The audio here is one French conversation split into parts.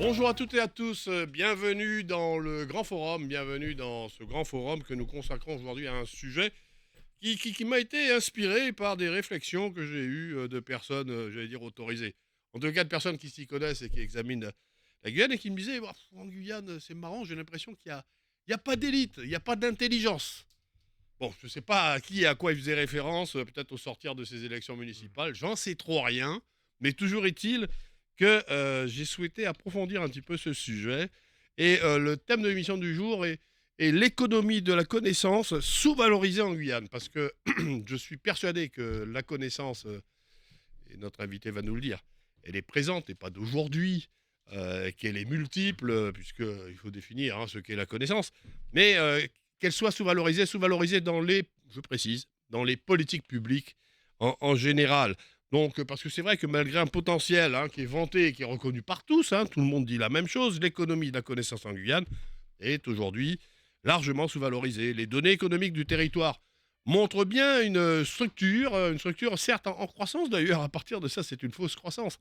Bonjour à toutes et à tous, bienvenue dans le grand forum, bienvenue dans ce grand forum que nous consacrons aujourd'hui à un sujet qui m'a été inspiré par des réflexions que j'ai eues de personnes, j'allais dire autorisées. En tout cas de personnes qui s'y connaissent et qui examinent la Guyane et qui me disaient: «Bah, en Guyane, c'est marrant, j'ai l'impression qu'il y a pas d'élite, il n'y a pas d'intelligence.» Bon, je ne sais pas à qui et à quoi il faisait référence, peut-être au sortir de ces élections municipales, j'en sais trop rien, mais toujours est-il que j'ai souhaité approfondir un petit peu ce sujet. Et le thème de l'émission du jour est l'économie de la connaissance sous-valorisée en Guyane. Parce que je suis persuadé que la connaissance, et notre invité va nous le dire, elle est présente et pas d'aujourd'hui, qu'elle est multiple, puisqu'il faut définir ce qu'est la connaissance, mais qu'elle soit sous-valorisée dans les, je précise, dans les politiques publiques en général. Donc, parce que c'est vrai que malgré un potentiel qui est vanté et qui est reconnu par tous, tout le monde dit la même chose, l'économie de la connaissance en Guyane est aujourd'hui largement sous-valorisée. Les données économiques du territoire montrent bien une structure certes en croissance d'ailleurs. À partir de ça, c'est une fausse croissance.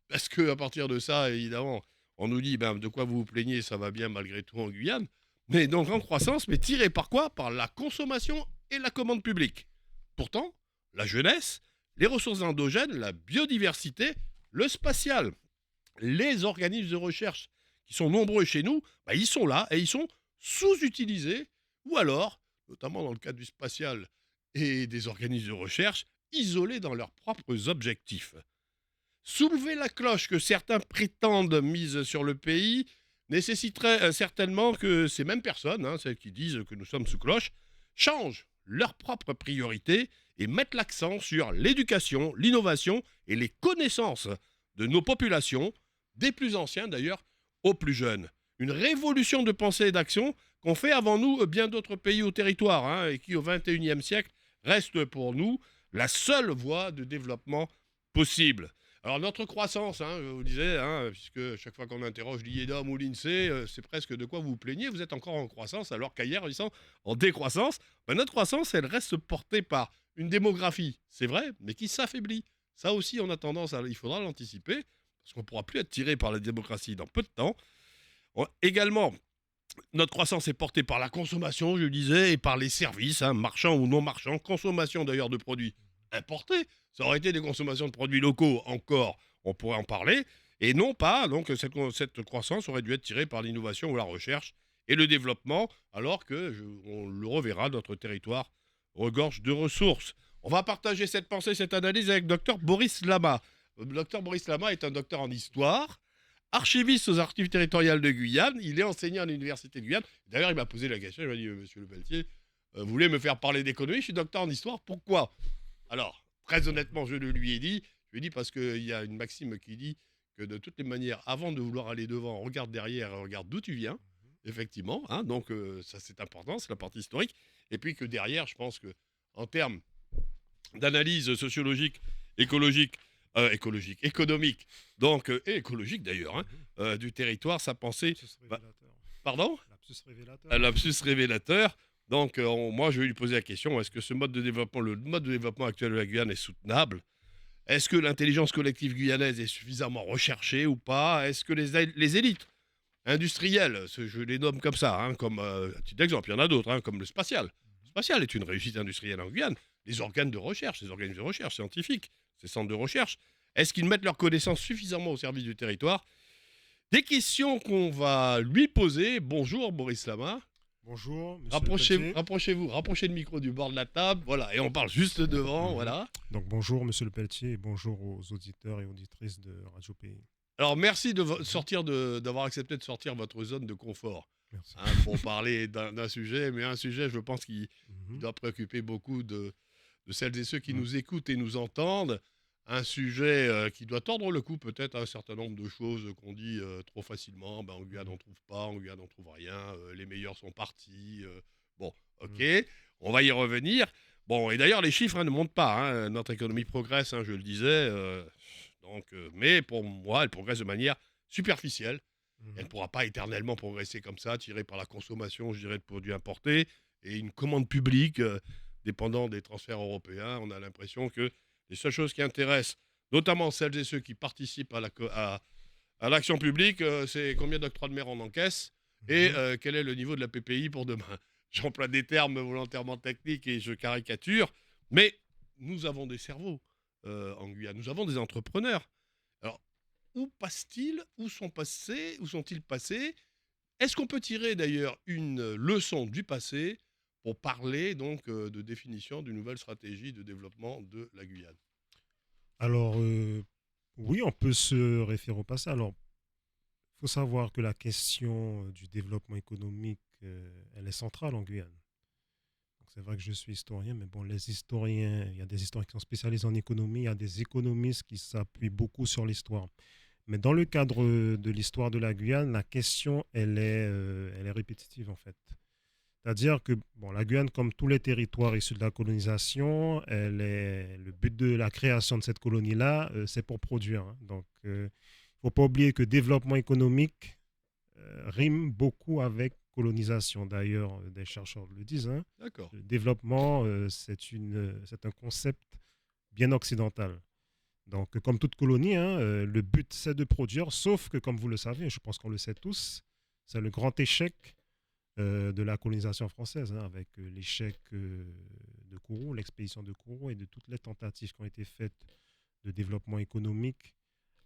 Parce que à partir de ça, évidemment, on nous dit de quoi vous vous plaignez, ça va bien malgré tout en Guyane. Mais donc en croissance, mais tiré par quoi? Par la consommation et la commande publique. Pourtant, la jeunesse, les ressources endogènes, la biodiversité, le spatial, les organismes de recherche qui sont nombreux chez nous, ils sont là et ils sont sous-utilisés, ou alors, notamment dans le cadre du spatial et des organismes de recherche, isolés dans leurs propres objectifs. Soulever la cloche que certains prétendent mise sur le pays nécessiterait certainement que ces mêmes personnes, celles qui disent que nous sommes sous cloche, changent leurs propres priorités et mettent l'accent sur l'éducation, l'innovation et les connaissances de nos populations, des plus anciens d'ailleurs aux plus jeunes. Une révolution de pensée et d'action qu'ont fait avant nous bien d'autres pays au territoire, et qui au XXIe siècle reste pour nous la seule voie de développement possible. Alors notre croissance, je vous disais, puisque chaque fois qu'on interroge l'IEDOM ou l'INSEE, c'est presque de quoi vous vous plaignez, vous êtes encore en croissance alors qu'ailleurs ils sont en décroissance. Notre croissance, elle reste portée par une démographie, c'est vrai, mais qui s'affaiblit. Ça aussi, on a tendance il faudra l'anticiper, parce qu'on ne pourra plus être tiré par la démocratie dans peu de temps. Également, notre croissance est portée par la consommation, je le disais, et par les services, marchands ou non marchands, consommation d'ailleurs de produits importés. Ça aurait été des consommations de produits locaux, encore, on pourrait en parler, et non pas, donc cette croissance aurait dû être tirée par l'innovation ou la recherche et le développement, alors que, on le reverra, notre territoire regorge de ressources. On va partager cette pensée, cette analyse avec Dr Boris Lama. Dr Boris Lama est un docteur en histoire, archiviste aux archives territoriales de Guyane. Il est enseignant à l'université de Guyane. D'ailleurs, il m'a posé la question, il m'a dit: Monsieur Le Pelletier, vous voulez me faire parler d'économie? Je suis docteur en histoire, pourquoi? Alors, très honnêtement, je le lui ai dit. Je lui ai dit parce qu'il y a une maxime qui dit que de toutes les manières, avant de vouloir aller devant, regarde derrière et regarde d'où tu viens. Effectivement, donc ça c'est important, c'est la partie historique. Et puis que derrière, je pense que en termes d'analyse sociologique, écologique, économique, donc et écologique d'ailleurs, du territoire, sa pensée. Lapsus Bah, révélateur. pardon? Lapsus Un révélateur. lapsus révélateur. Donc, moi, je vais lui poser la question, est-ce que ce mode de développement, le mode de développement actuel de la Guyane est soutenable? Est-ce que l'intelligence collective guyanaise est suffisamment recherchée ou pas? Est-ce que les élites industrielles, je les nomme comme ça, comme un petit exemple, il y en a d'autres, comme le spatial. Le spatial est une réussite industrielle en Guyane. Les organes de recherche, les organismes de recherche scientifiques, ces centres de recherche, est-ce qu'ils mettent leurs connaissances suffisamment au service du territoire? Des questions qu'on va lui poser. Bonjour Boris Lama. Bonjour, monsieur Le Pelletier. Rapprochez le micro du bord de la table, voilà, et on parle juste devant, Mhm. voilà. Donc bonjour, monsieur Le Pelletier, et bonjour aux auditeurs et auditrices de Radio Pays. Alors merci Mhm. d'avoir accepté de sortir votre zone de confort, Merci. pour parler d'un sujet, mais un sujet, je pense, qui Mhm. doit préoccuper beaucoup de celles et ceux qui Mhm. nous écoutent et nous entendent. Un sujet qui doit tordre le cou peut-être à un certain nombre de choses qu'on dit trop facilement. En Guyane, on trouve pas, en Guyane, on trouve rien, les meilleurs sont partis. Bon, ok, Mhm. on va y revenir. Bon, et d'ailleurs, les chiffres ne montent pas. Notre économie progresse, je le disais. Mais pour moi, elle progresse de manière superficielle. Elle ne Mhm. pourra pas éternellement progresser comme ça, tirée par la consommation, je dirais, de produits importés et une commande publique dépendant des transferts européens. On a l'impression que les seules choses qui intéressent, notamment celles et ceux qui participent À l'action publique, c'est combien d'octrois de mer on encaisse et Mhm. quel est le niveau de la PPI pour demain. J'emploie des termes volontairement techniques et je caricature, mais nous avons des cerveaux en Guyane, nous avons des entrepreneurs. Alors, où passe-t-il? Où sont-ils passés? Est-ce qu'on peut tirer d'ailleurs une leçon du passé pour parler donc de définition d'une nouvelle stratégie de développement de la Guyane? Alors, oui, on peut se référer au passé. Alors, il faut savoir que la question du développement économique, elle est centrale en Guyane. Donc, c'est vrai que je suis historien, mais bon, les historiens, il y a des historiens qui sont spécialisés en économie, il y a des économistes qui s'appuient beaucoup sur l'histoire. Mais dans le cadre de l'histoire de la Guyane, la question, elle est répétitive en fait. C'est-à-dire que bon, la Guyane, comme tous les territoires issus de la colonisation, le but de la création de cette colonie-là, c'est pour produire, hein. Donc, il ne faut pas oublier que développement économique rime beaucoup avec colonisation. D'ailleurs, des chercheurs le disent, hein. D'accord. Le développement, c'est un concept bien occidental. Donc, comme toute colonie, hein, le but, c'est de produire, sauf que, comme vous le savez, je pense qu'on le sait tous, c'est le grand échec de la colonisation française, hein, avec l'échec de Kourou, l'expédition de Kourou et de toutes les tentatives qui ont été faites de développement économique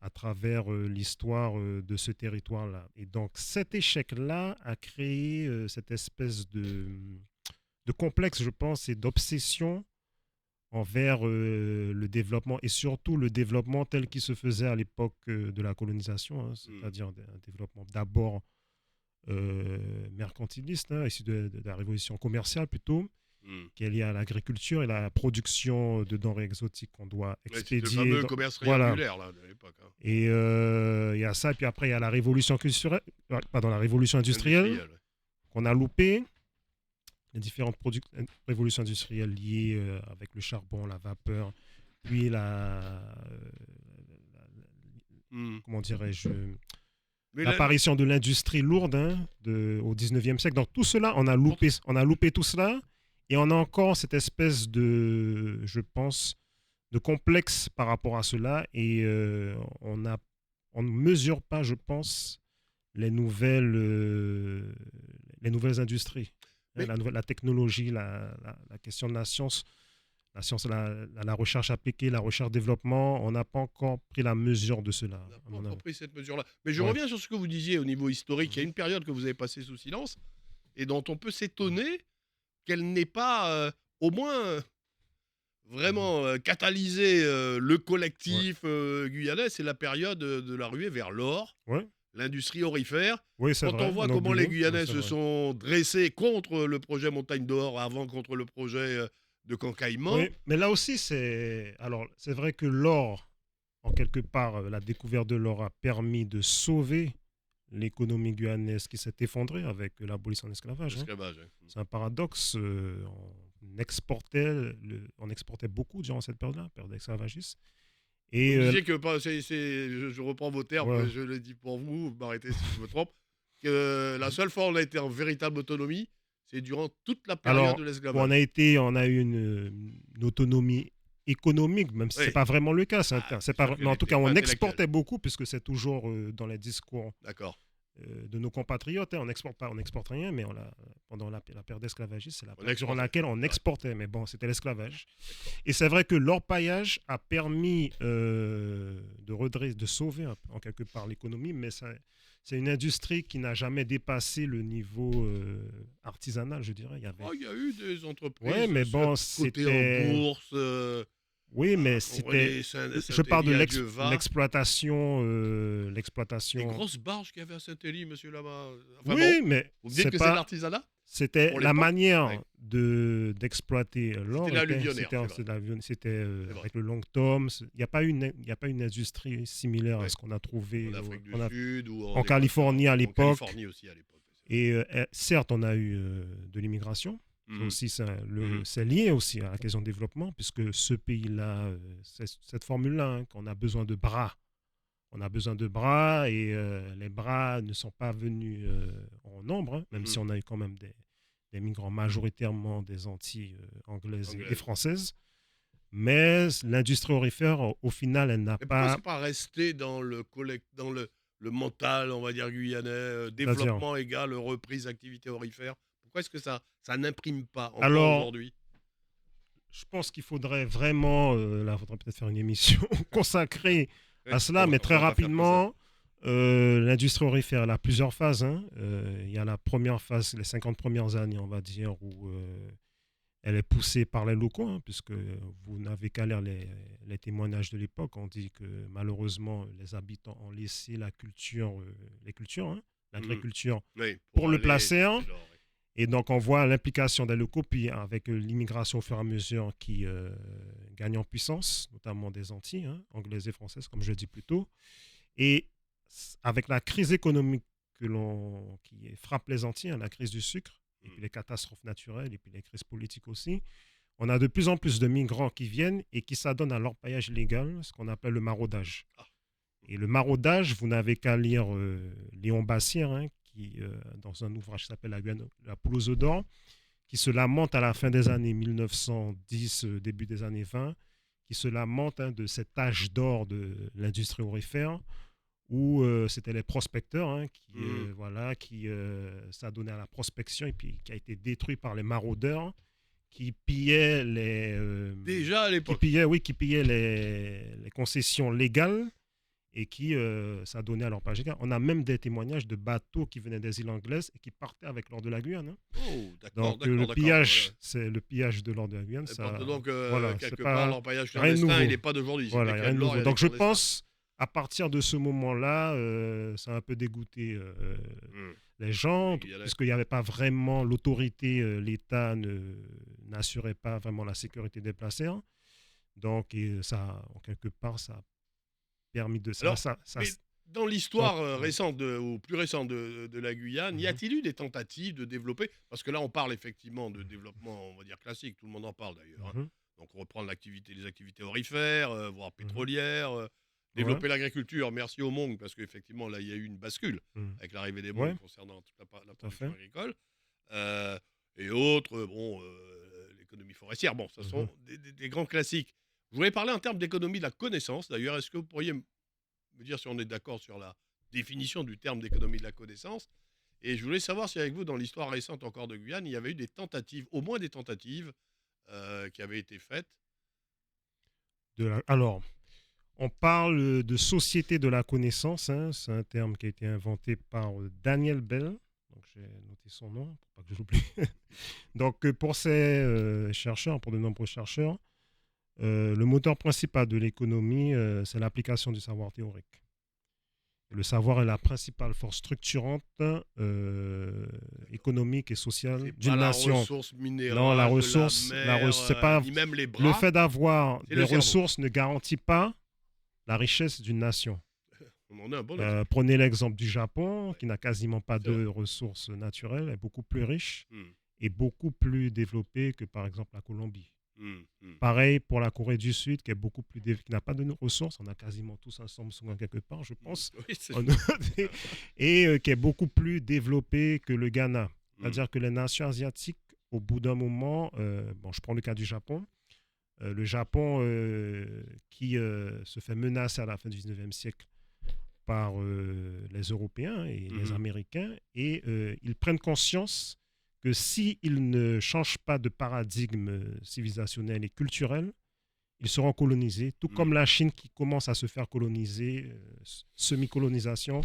à travers l'histoire de ce territoire-là. Et donc cet échec-là a créé cette espèce de complexe, je pense, et d'obsession envers le développement et surtout le développement tel qu'il se faisait à l'époque de la colonisation, hein, Hmm. c'est-à-dire un développement d'abord mercantiliste, hein, issu de la révolution commerciale plutôt, Hmm. qui est liée à l'agriculture et la production de denrées exotiques qu'on doit Ouais, c'est le expédier. fameux commerce Voilà. triangulaire là, de l'époque, hein. Et il y a ça, et puis après il y a la révolution culturelle, pardon, la révolution industrielle Industriel. Ouais. qu'on a loupé, les différentes révolutions industrielles liées avec le charbon, la vapeur, puis Hmm. comment dirais-je, Mais l'apparition de l'industrie lourde, hein, au 19e siècle. Donc tout cela, on a loupé tout cela et on a encore cette espèce de, je pense, de complexe par rapport à cela et on ne mesure pas, je pense, les les nouvelles industries, hein, mais la technologie, la question de la science, la recherche appliquée, la recherche-développement, on n'a pas encore pris la mesure de cela, on n'a à pas mon encore avis. pris cette mesure-là. Mais je Ouais. reviens sur ce que vous disiez au niveau historique. Il y a Mhm. une période que vous avez passée sous silence et dont on peut s'étonner qu'elle n'ait pas au moins Mhm. vraiment catalysé le Ouais. collectif guyanais. C'est la période de la ruée vers l'or, Ouais. l'industrie aurifère. Oui, c'est Quand on vrai, voit on a comment les oublié. Ouais, Guyanais c'est se vrai. sont dressés contre le projet Montagne d'Or, avant contre le projet de Oui, Cancaillement. mais là aussi, c'est vrai que l'or, en quelque part, la découverte de l'or a permis de sauver l'économie guyanaise qui s'est effondrée avec l'abolition de l'esclavage, hein. L'esclavage. Hein. C'est un paradoxe. On exportait beaucoup durant cette période-là, période esclavagiste. Vous Et me disiez que, je reprends vos termes, ouais, je le dis pour vous, vous m'arrêtez si je me trompe, que la seule fois où on a été en véritable autonomie, c'est durant toute la période alors, de bon, l'esclavage. on a eu une autonomie économique, même si ce n'est Oui, pas vraiment le cas. ah, C'est c'est pas, sûr qu'elle mais en tout n'était cas, pas on intellectuelle. exportait beaucoup, puisque c'est toujours dans les discours D'accord. de nos compatriotes, hein. On n'exporte pas, on n'exporte rien, mais pendant la période esclavagiste, c'est la On période durant exportait, laquelle on c'est vrai. exportait. Mais bon, c'était l'esclavage. D'accord. Et c'est vrai que l'orpaillage a permis de sauver en quelque part l'économie, mais c'est une industrie qui n'a jamais dépassé le niveau artisanal, je dirais. Il y avait... Oh, il y a eu des Ouais, entreprises mais bon, cotées en c'était... bourse. Oui, mais c'était... Comprenez, Je parle de Saint-Élie, Adieu-Va. l'exploitation... Les l'exploitation... grosses barges qu'il y avait à Saint-Élie, monsieur Lama. Enfin bon, Oui, mais vous me dites c'est que c'est de pas... l'artisanat C'était pour la l'époque. Ouais. manière d'exploiter C'était l'or l'alluvionnaire, c'est vrai. c'était C'est vrai. avec le long tome. Il y a pas une industrie similaire à Ouais. ce qu'on a trouvé En Afrique du qu'on a Sud ou en en Équateur, Californie à en l'époque. Californie aussi à l'époque. C'est vrai. Et certes, on a eu de l'immigration. C'est Mhm. aussi Mhm. c'est lié aussi à la question de développement, puisque ce pays-là, c'est cette formule-là, hein, qu'on a besoin de bras. On a besoin de bras et les bras ne sont pas venus en nombre, hein, même si Mhm. on a eu quand même des migrants majoritairement des Antilles anglaises et Anglaise. françaises. Mais l'industrie aurifère, au final, elle n'a Mais pourquoi pas... c'est pas resté dans le le mental, on va dire, guyanais, C'est-à-dire. développement égale reprise d'activité aurifère. Pourquoi est-ce que ça n'imprime pas encore Alors, aujourd'hui? je pense qu'il faudrait vraiment, là, il faudrait peut-être faire une émission consacrée à cela, mais On très va pas faire que ça. rapidement, l'industrie aurifère, elle a plusieurs phases, hein. Il y a la première phase, les 50 premières années, on va dire, où elle est poussée par les locaux, hein, puisque vous n'avez qu'à lire les témoignages de l'époque. On dit que malheureusement, les habitants ont laissé la culture, les cultures, hein, Mmh. l'agriculture, Oui, pour pour le aller placer, hein. chercher l'or, oui. Et donc, on voit l'implication des locaux, puis avec l'immigration au fur et à mesure qui gagne en puissance, notamment des Antilles, hein, anglaises et françaises, comme je le dis plus tôt. Et avec la crise économique qui frappe les Antilles, hein, la crise du sucre, et Mmh. puis les catastrophes naturelles, et puis les crises politiques aussi, on a de plus en plus de migrants qui viennent et qui s'adonnent à l'orpaillage illégal, ce qu'on appelle le maraudage. Ah. Et le maraudage, vous n'avez qu'à lire Léon Bassire, hein, qui, dans un ouvrage qui s'appelle La Poulouse d'or, qui se lamente à la fin des années 1910, début des années 20, qui se lamente, hein, de cet âge d'or de l'industrie aurifère, où c'était les prospecteurs, hein, Mmh. qui s'adonnaient à la prospection et puis qui a été détruit par les maraudeurs qui pillaient Déjà à l'époque. qui pillaient les concessions légales et qui s'adonnaient à leur page. On a même des témoignages de bateaux qui venaient des îles anglaises et qui partaient avec l'or de la Guyane, hein. Oh, d'accord, Donc d'accord, le d'accord. pillage, c'est le pillage de l'or de la Guyane, Et porte ça, donc, voilà, c'est quelque part, pas l'empaillage rien de clandestin, il nouveau. n'est pas d'aujourd'hui. C'est dès Voilà, qu'il y a rien de de l'or, il nouveau. y a des Donc je clandestins. pense, à partir de ce moment-là, ça a un peu dégoûté Mmh. les Les gens, Guyanais. puisqu'il n'y avait pas vraiment l'autorité, l'État n'assurait pas vraiment la sécurité des placers. Donc et ça, en quelque part, ça a permis de Alors, mais dans ça- l'histoire récente ou plus récente de la Guyane, y Mhm, a-t-il eu des tentatives de développer? Parce que là, on parle effectivement de développement, on va dire classique, tout le monde en parle d'ailleurs, hein. mhm, Donc reprendre les activités aurifères, voire mhm. pétrolières, Ouais, développer l'agriculture. Merci aux Hmong, parce qu'effectivement, là, il y a eu une bascule mhm. avec l'arrivée des Hmong Ouais, concernant toute la tout à production fait. agricole. Et autres, bon, l'économie forestière. Bon, ce Mhm. sont des grands classiques. Je voulais parler en termes d'économie de la connaissance, d'ailleurs. Est-ce que vous pourriez me dire si on est d'accord sur la définition du terme d'économie de la connaissance? Et je voulais savoir si avec vous, dans l'histoire récente encore de Guyane, il y avait eu des tentatives, au moins des tentatives, qui avaient été faites. Alors, on parle de société de la connaissance, hein. C'est un terme qui a été inventé par Daniel Bell. Donc, j'ai noté son nom pour pas que je l'oublie. Donc, pour ces chercheurs, pour de nombreux chercheurs, le moteur principal de l'économie, c'est l'application du savoir théorique. Le savoir est la principale force structurante économique et sociale C'est pas d'une la nation. ressource Non, la minérale de la ressource, mer, c'est pas ni même les le bras, fait d'avoir c'est des le cerveau. ressources ne garantit pas la richesse d'une nation. On en a un bon exemple. Prenez l'exemple du Japon, Ouais, qui n'a quasiment pas c'est vrai. de ressources naturelles, est beaucoup plus riche Hmm, et beaucoup plus développé que par exemple la Colombie. hmm, hmm. Pareil pour la Corée du Sud, qui est beaucoup plus qui n'a pas de ressources. On a quasiment tous un Samsung quelque part, je pense. Oui, c'est On- vrai. et qui est beaucoup plus développé que le Ghana. Hmm, C'est-à-dire que les nations asiatiques, au bout d'un moment, bon, je prends le cas du Japon, le Japon qui se fait menacer à la fin du 19e siècle par les Européens et les mhm, Américains, et ils prennent conscience que s'ils ne changent pas de paradigme civilisationnel et culturel, ils seront colonisés, tout hmm. comme la Chine qui commence à se faire coloniser, semi-colonisation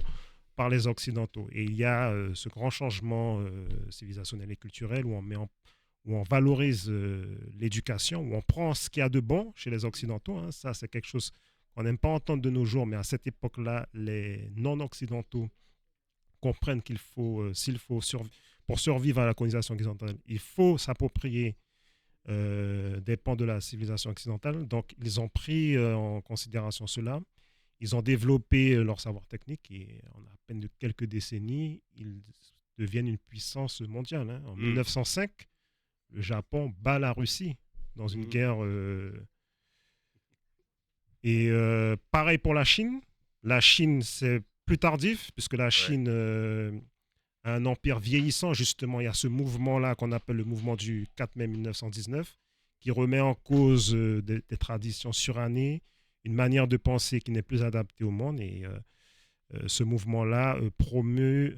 par les Occidentaux. Et il y a ce grand changement civilisationnel et culturel où on valorise l'éducation, où on prend ce qu'il y a de bon chez les Occidentaux, hein. Ça, c'est quelque chose qu'on n'aime pas entendre de nos jours, mais à cette époque-là, les non-occidentaux comprennent qu'il faut, pour survivre à la colonisation occidentale, il faut s'approprier des pans de la civilisation occidentale. Donc, ils ont pris en considération cela. Ils ont développé leur savoir technique et en à peine de quelques décennies, ils deviennent une puissance mondiale, hein. En Hmm, 1905, le Japon bat la Russie dans une hmm. guerre. Et pareil pour la Chine. La Chine, c'est plus tardif, puisque la Ouais. Chine a un empire vieillissant. Justement, il y a ce mouvement-là qu'on appelle le mouvement du 4 mai 1919, qui remet en cause des traditions surannées, une manière de penser qui n'est plus adaptée au monde. Et ce mouvement-là promeut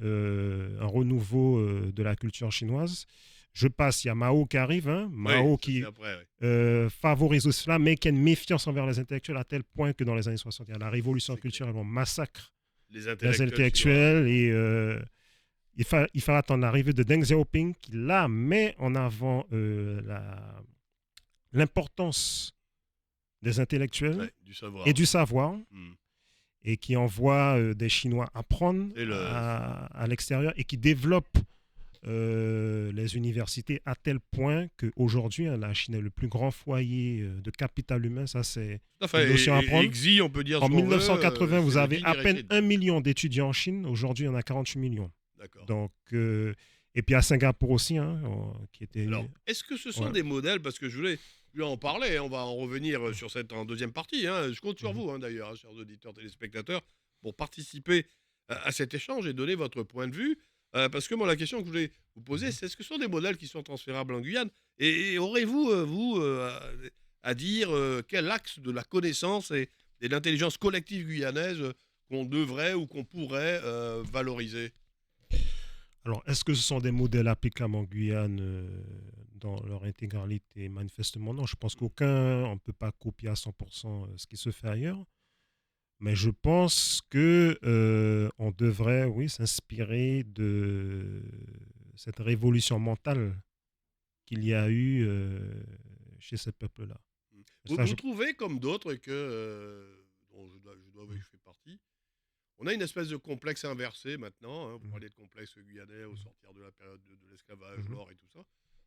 un renouveau de la culture chinoise. Je passe, il y a Mao qui arrive, hein, Mao Oui, ça qui c'est après, oui. favorise cela, mais qui a une méfiance envers les intellectuels à tel point que dans les années 60, il y a la révolution C'est clair. culturelle, on massacre Les les intellectuels chinois. intellectuels et il fallait attendre l'arrivée de Deng Xiaoping qui, là, met en avant l'importance des intellectuels Ouais, du savoir. et du savoir Hmm. et qui envoie des Chinois apprendre Et le... à l'extérieur et qui développe les universités à tel point qu'aujourd'hui, hein, la Chine est le plus grand foyer de capital humain. Ça, c'est Tout à une fait. notion à Et prendre. Xi, on peut dire ce En qu'on veut, 1980, vous c'est la avez ligne à peine directrice. 1 million d'étudiants en Chine. Aujourd'hui, il y en a 48 millions. D'accord. Donc, et puis à Singapour aussi, hein, qui était... Alors, est-ce que ce sont Ouais. des modèles, parce que je voulais en parler, hein, on va en revenir sur cette en deuxième partie, hein, je compte sur Mhm. vous hein, d'ailleurs, hein, chers auditeurs, téléspectateurs, pour participer à cet échange et donner votre point de vue, parce que moi la question que je voulais vous poser, Mhm. c'est est-ce que ce sont des modèles qui sont transférables en Guyane, et aurez-vous, à dire quel axe de la connaissance et de l'intelligence collective guyanaise qu'on devrait ou qu'on pourrait valoriser? Alors, est-ce que ce sont des modèles applicables en Guyane dans leur intégralité? Manifestement, non. Je pense qu'aucun, on ne peut pas copier à 100% ce qui se fait ailleurs. Mais je pense que on devrait, oui, s'inspirer de cette révolution mentale qu'il y a eu chez ces peuples-là. Ça, Vous trouvez, comme d'autres, que, dont je dois Mhm. y faire partie, on a une espèce de complexe inversé maintenant, hein, vous Mhm. parlez de complexe guyanais au sortir de la période de l'esclavage, Mhm. l'or et tout ça.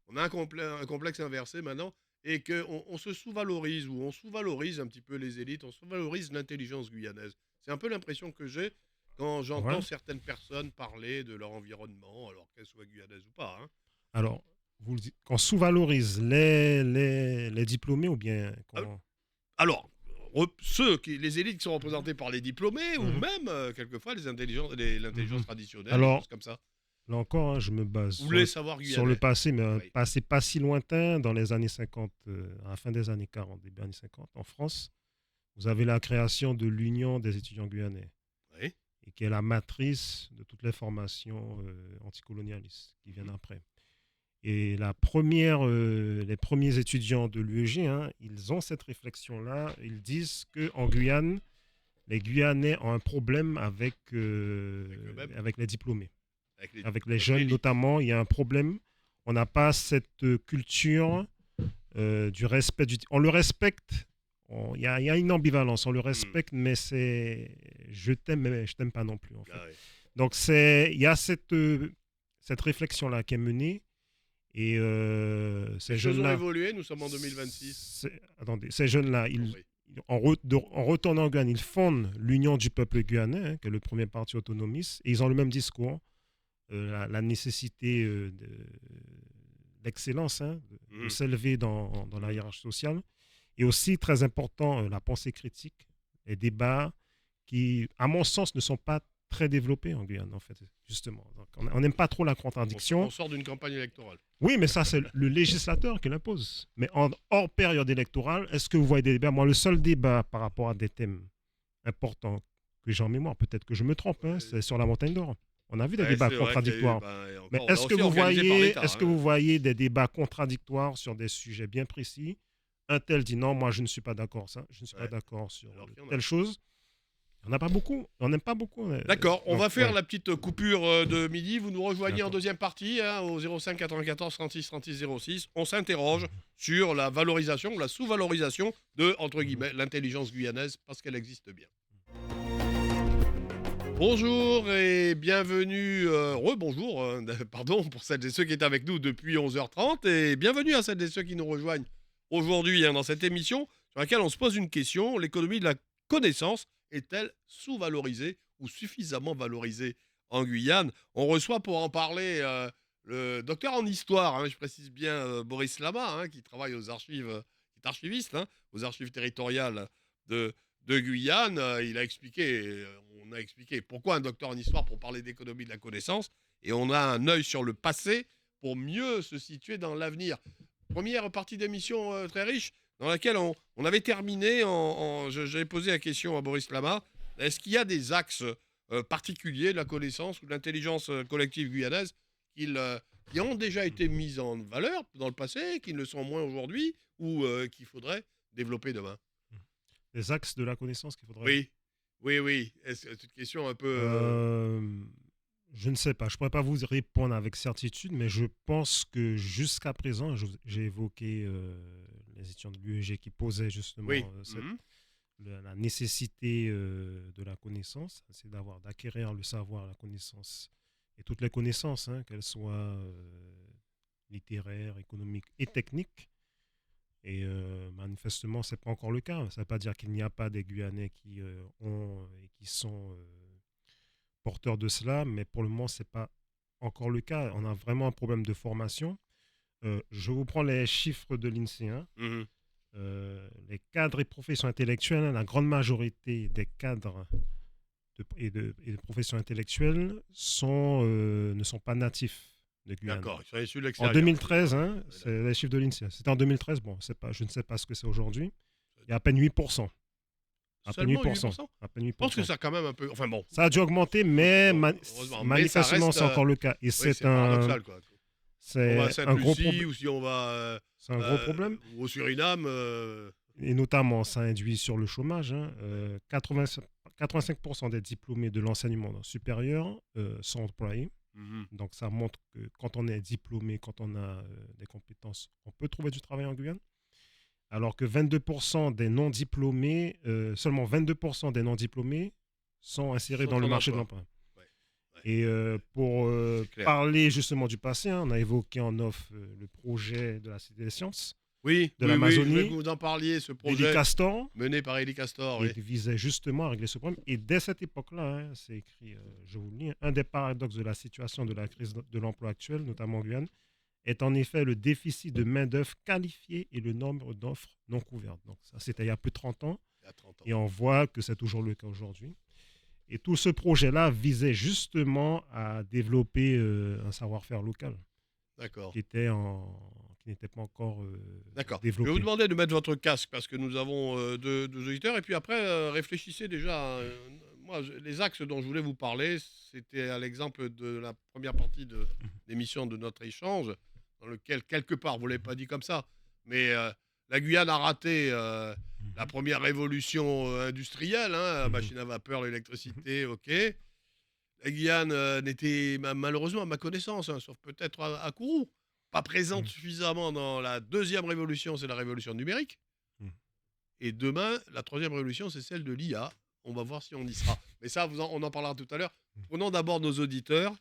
On a un complexe inversé maintenant et qu'on se sous-valorise ou on sous-valorise un petit peu les élites, on sous-valorise l'intelligence guyanaise. C'est un peu l'impression que j'ai quand j'entends Ouais. certaines personnes parler de leur environnement, alors qu'elles soient guyanaises ou pas, hein. Alors, vous le dites, qu'on sous-valorise les diplômés ou bien Ah, qu'on... Alors, les élites qui sont représentées par les diplômés ou Mhm. même, quelquefois, l'intelligence Mhm. traditionnelle, des Alors, choses comme ça. là encore, hein, je me base Vous voulez savoir sur le guyanais? passé, mais un Oui. passé pas si lointain, dans les années 50, à la fin des années 40, début années 50, en France, vous avez la création de l'Union des étudiants guyanais, Oui. et qui est la matrice de toutes les formations anticolonialistes qui viennent Mhm. après. Et les premiers étudiants de l'UEG, hein, ils ont cette réflexion-là. Ils disent qu'en Guyane, les Guyanais ont un problème Avec eux-mêmes, avec les diplômés. Avec les avec jeunes l'élite. notamment, il y a un problème. On n'a pas cette culture du respect. On le respecte. Il y a une ambivalence. On le Hmm. respecte, mais c'est je t'aime, mais je t'aime pas non plus en fait. Ah oui. Donc il y a cette réflexion-là qui est menée. Et Les ces choses ont jeunes-là, évolué, nous sommes en 2026. attendez, ces jeunes-là, Je vous en prie. en retournant en Guyane, ils fondent l'Union du peuple guyanais, hein, qui est le premier parti autonomiste, et ils ont le même discours, la nécessité d'excellence, hein, de Mhm. s'élever dans la Mhm. hiérarchie sociale, et aussi, très important, la pensée critique, les débats qui, à mon sens, ne sont pas très développés en Guyane, en fait, justement. Donc, on n'aime pas trop la On contradiction. sort d'une campagne électorale. Oui, mais ça, c'est le législateur qui l'impose. Mais hors période électorale, est-ce que vous voyez des débats? Moi, le seul débat par rapport à des thèmes importants que j'ai en mémoire, peut-être que je me trompe, hein, c'est sur la montagne d'or. On a vu des Ouais, débats c'est vrai qu'il y a eu, contradictoires. et Mais encore, là aussi organisé par l'État, est-ce que hein. vous voyez des débats contradictoires sur des sujets bien précis? Un tel dit non, moi je ne suis pas d'accord ça, je ne suis pas Ouais. d'accord sur Alors qu'il y en a. telle chose. Il n'y en a pas beaucoup, on n'aime pas beaucoup. D'accord, on Donc, va faire ouais, la petite coupure de midi. Vous nous rejoignez en d'accord. deuxième partie hein, au 05 94 36 36 06. On s'interroge Mhm, sur la valorisation ou la sous-valorisation de, entre mhm. guillemets, l'intelligence guyanaise parce qu'elle existe bien. Bonjour et bienvenue, rebonjour, pardon, pour celles et ceux qui étaient avec nous depuis 11h30 et bienvenue à celles et ceux qui nous rejoignent aujourd'hui hein, dans cette émission sur laquelle on se pose une question, l'économie de la connaissance est-elle sous-valorisée ou suffisamment valorisée en Guyane? On reçoit pour en parler le docteur en histoire, hein, je précise bien Boris Lama, hein, qui travaille aux archives, qui est archiviste, hein, aux archives territoriales de, de Guyane. Il a expliqué, on a expliqué pourquoi un docteur en histoire pour parler d'économie de la connaissance, et on a un œil sur le passé pour mieux se situer dans l'avenir. Première partie d'émission très riche, dans laquelle on avait terminé, j'avais posé la question à Boris Lama, est-ce qu'il y a des axes particuliers de la connaissance ou de l'intelligence collective guyanaise qui ont déjà été mises en valeur dans le passé, qui ne le sont moins aujourd'hui, ou qu'il faudrait développer demain. Les axes de la connaissance qu'il faudrait. Oui, oui, oui. C'est une question un peu... Euh, je ne sais pas, je ne pourrais pas vous répondre avec certitude, mais je pense que jusqu'à présent, j'ai évoqué les étudiants de l'UEG qui posaient justement Oui. Mhm. la nécessité de la connaissance, c'est d'acquérir le savoir, la connaissance, et toutes les connaissances, hein, qu'elles soient littéraires, économiques et techniques. Et manifestement, ce n'est pas encore le cas. Ça ne veut pas dire qu'il n'y a pas des Guyanais qui ont et qui sont porteurs de cela, mais pour le moment, ce n'est pas encore le cas. On a vraiment un problème de formation. Je vous prends les chiffres de l'INSEE. Hein. Mhm. Les cadres et professions intellectuelles, hein, la grande majorité des cadres et de professions intellectuelles ne sont pas natifs de Guyane. D'accord, ils sont issus de En l'extérieur. 2013, hein, c'est les chiffres de l'INSEE. C'était en 2013, bon, je ne sais pas ce que c'est aujourd'hui. Il y a à peine 8%. À peine Seulement 8%. 8%. À peine Je pense que 8%. ça a quand même un peu... Enfin bon. Ça a dû augmenter, mais Heureusement. Mais ça manifestement, reste... c'est encore le cas. Et oui, c'est c'est paradoxal, quoi. Si on va à un gros Sainte-Lucie problème. ou si on va C'est un gros problème. ou au Suriname... Et notamment, ça induit sur le chômage. Hein. 85% des diplômés de l'enseignement supérieur sont employés. Donc, ça montre que quand on est diplômé, quand on a des compétences, on peut trouver du travail en Guyane. Alors que 22% des non-diplômés, seulement 22% des non-diplômés sont insérés dans le marché de l'emploi. Ouais, ouais. Et pour parler justement du passé, hein, on a évoqué en off le projet de la Cité des Sciences. Oui, de oui, l'Amazonie, je voulais que vous en parliez, ce projet Castor, mené par Élie Castor. qui visait justement à régler ce problème. Et dès cette époque-là, hein, c'est écrit, je vous le lis, un des paradoxes de la situation de la crise de l'emploi actuelle, notamment en Guyane, est en effet le déficit de main-d'œuvre qualifiée et le nombre d'offres non couvertes. Donc, ça, c'était il y a plus de 30 ans. Il y a 30 ans. Et on voit que c'est toujours le cas aujourd'hui. Et tout ce projet-là visait justement à développer un savoir-faire local. D'accord. Qui n'était pas encore D'accord. développé. Je vais vous demander de mettre votre casque parce que nous avons deux auditeurs. Et puis après, réfléchissez déjà. Moi, les axes dont je voulais vous parler, c'était à l'exemple de la première partie de l'émission de notre échange, dans lequel, quelque part, vous ne l'avez pas dit comme ça, mais la Guyane a raté la première révolution industrielle, hein, la machine à vapeur, l'électricité, ok. La Guyane n'était malheureusement, à ma connaissance, hein, sauf peut-être à Kourou, pas présente suffisamment dans la deuxième révolution, c'est la révolution numérique. Et demain, la troisième révolution, c'est celle de l'IA. On va voir si on y sera. Mais ça, on en parlera tout à l'heure. Prenons d'abord nos auditeurs.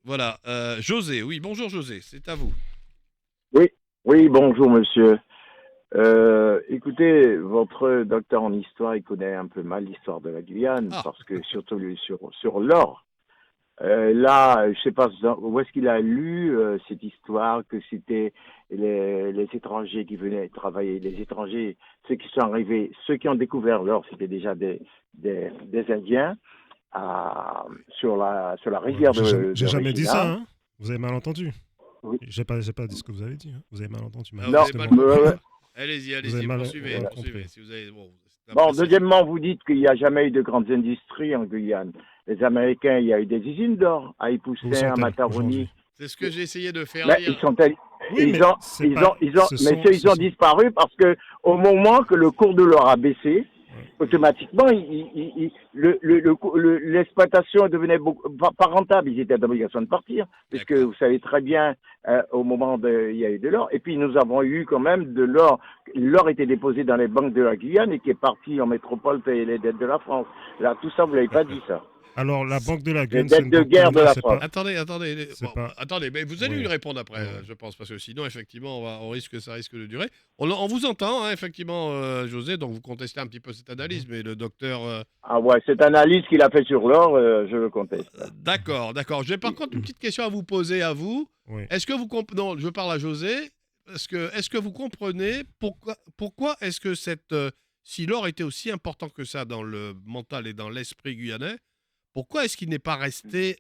Voilà. José, oui, bonjour José, c'est à vous. Oui, oui, bonjour monsieur. Écoutez, votre docteur en histoire, il connaît un peu mal l'histoire de la Guyane, parce que surtout sur l'or. Là, je sais pas où est-ce qu'il a lu cette histoire, que c'était les étrangers qui venaient travailler, les étrangers, ceux qui sont arrivés, ceux qui ont découvert l'or, c'était déjà des Indiens sur la rivière de J'ai jamais dit ça, hein. Vous avez mal entendu. Oui. J'ai pas dit ce que vous avez dit. Hein. Vous avez mal entendu. Allez-y, poursuivez. Si vous avez, bon, deuxièmement, vous dites qu'il n'y a jamais eu de grandes industries en Guyane. Les Américains, il y a eu des usines d'or à Ipoussin, à Mataroni. C'est ce que j'ai essayé de faire lire. Ils ont disparu parce que au moment que le cours de l'or a baissé, automatiquement, l'exploitation devenait pas rentable. Ils étaient d'obligation de partir, puisque vous savez très bien, au moment il y a eu de l'or. Et puis nous avons eu quand même de l'or. L'or était déposé dans les banques de la Guyane et qui est parti en métropole payer les dettes de la France. Là, tout ça, vous l'avez pas dit ça. Alors, la Banque de la Guyane, c'est une banque de guerre de la France. Attendez, mais vous allez lui répondre après, je pense, parce que sinon, effectivement, ça risque de durer. On vous entend, hein, effectivement, José, donc vous contestez un petit peu cette analyse, mais le docteur... Ah ouais, cette analyse qu'il a fait sur l'or, je le conteste. D'accord. J'ai par contre une petite question à vous poser à vous. Oui. Est-ce que vous non, je parle à José. Est-ce que vous comprenez pourquoi est-ce que si l'or était aussi important que ça dans le mental et dans l'esprit guyanais, pourquoi est-ce qu'il n'est pas resté,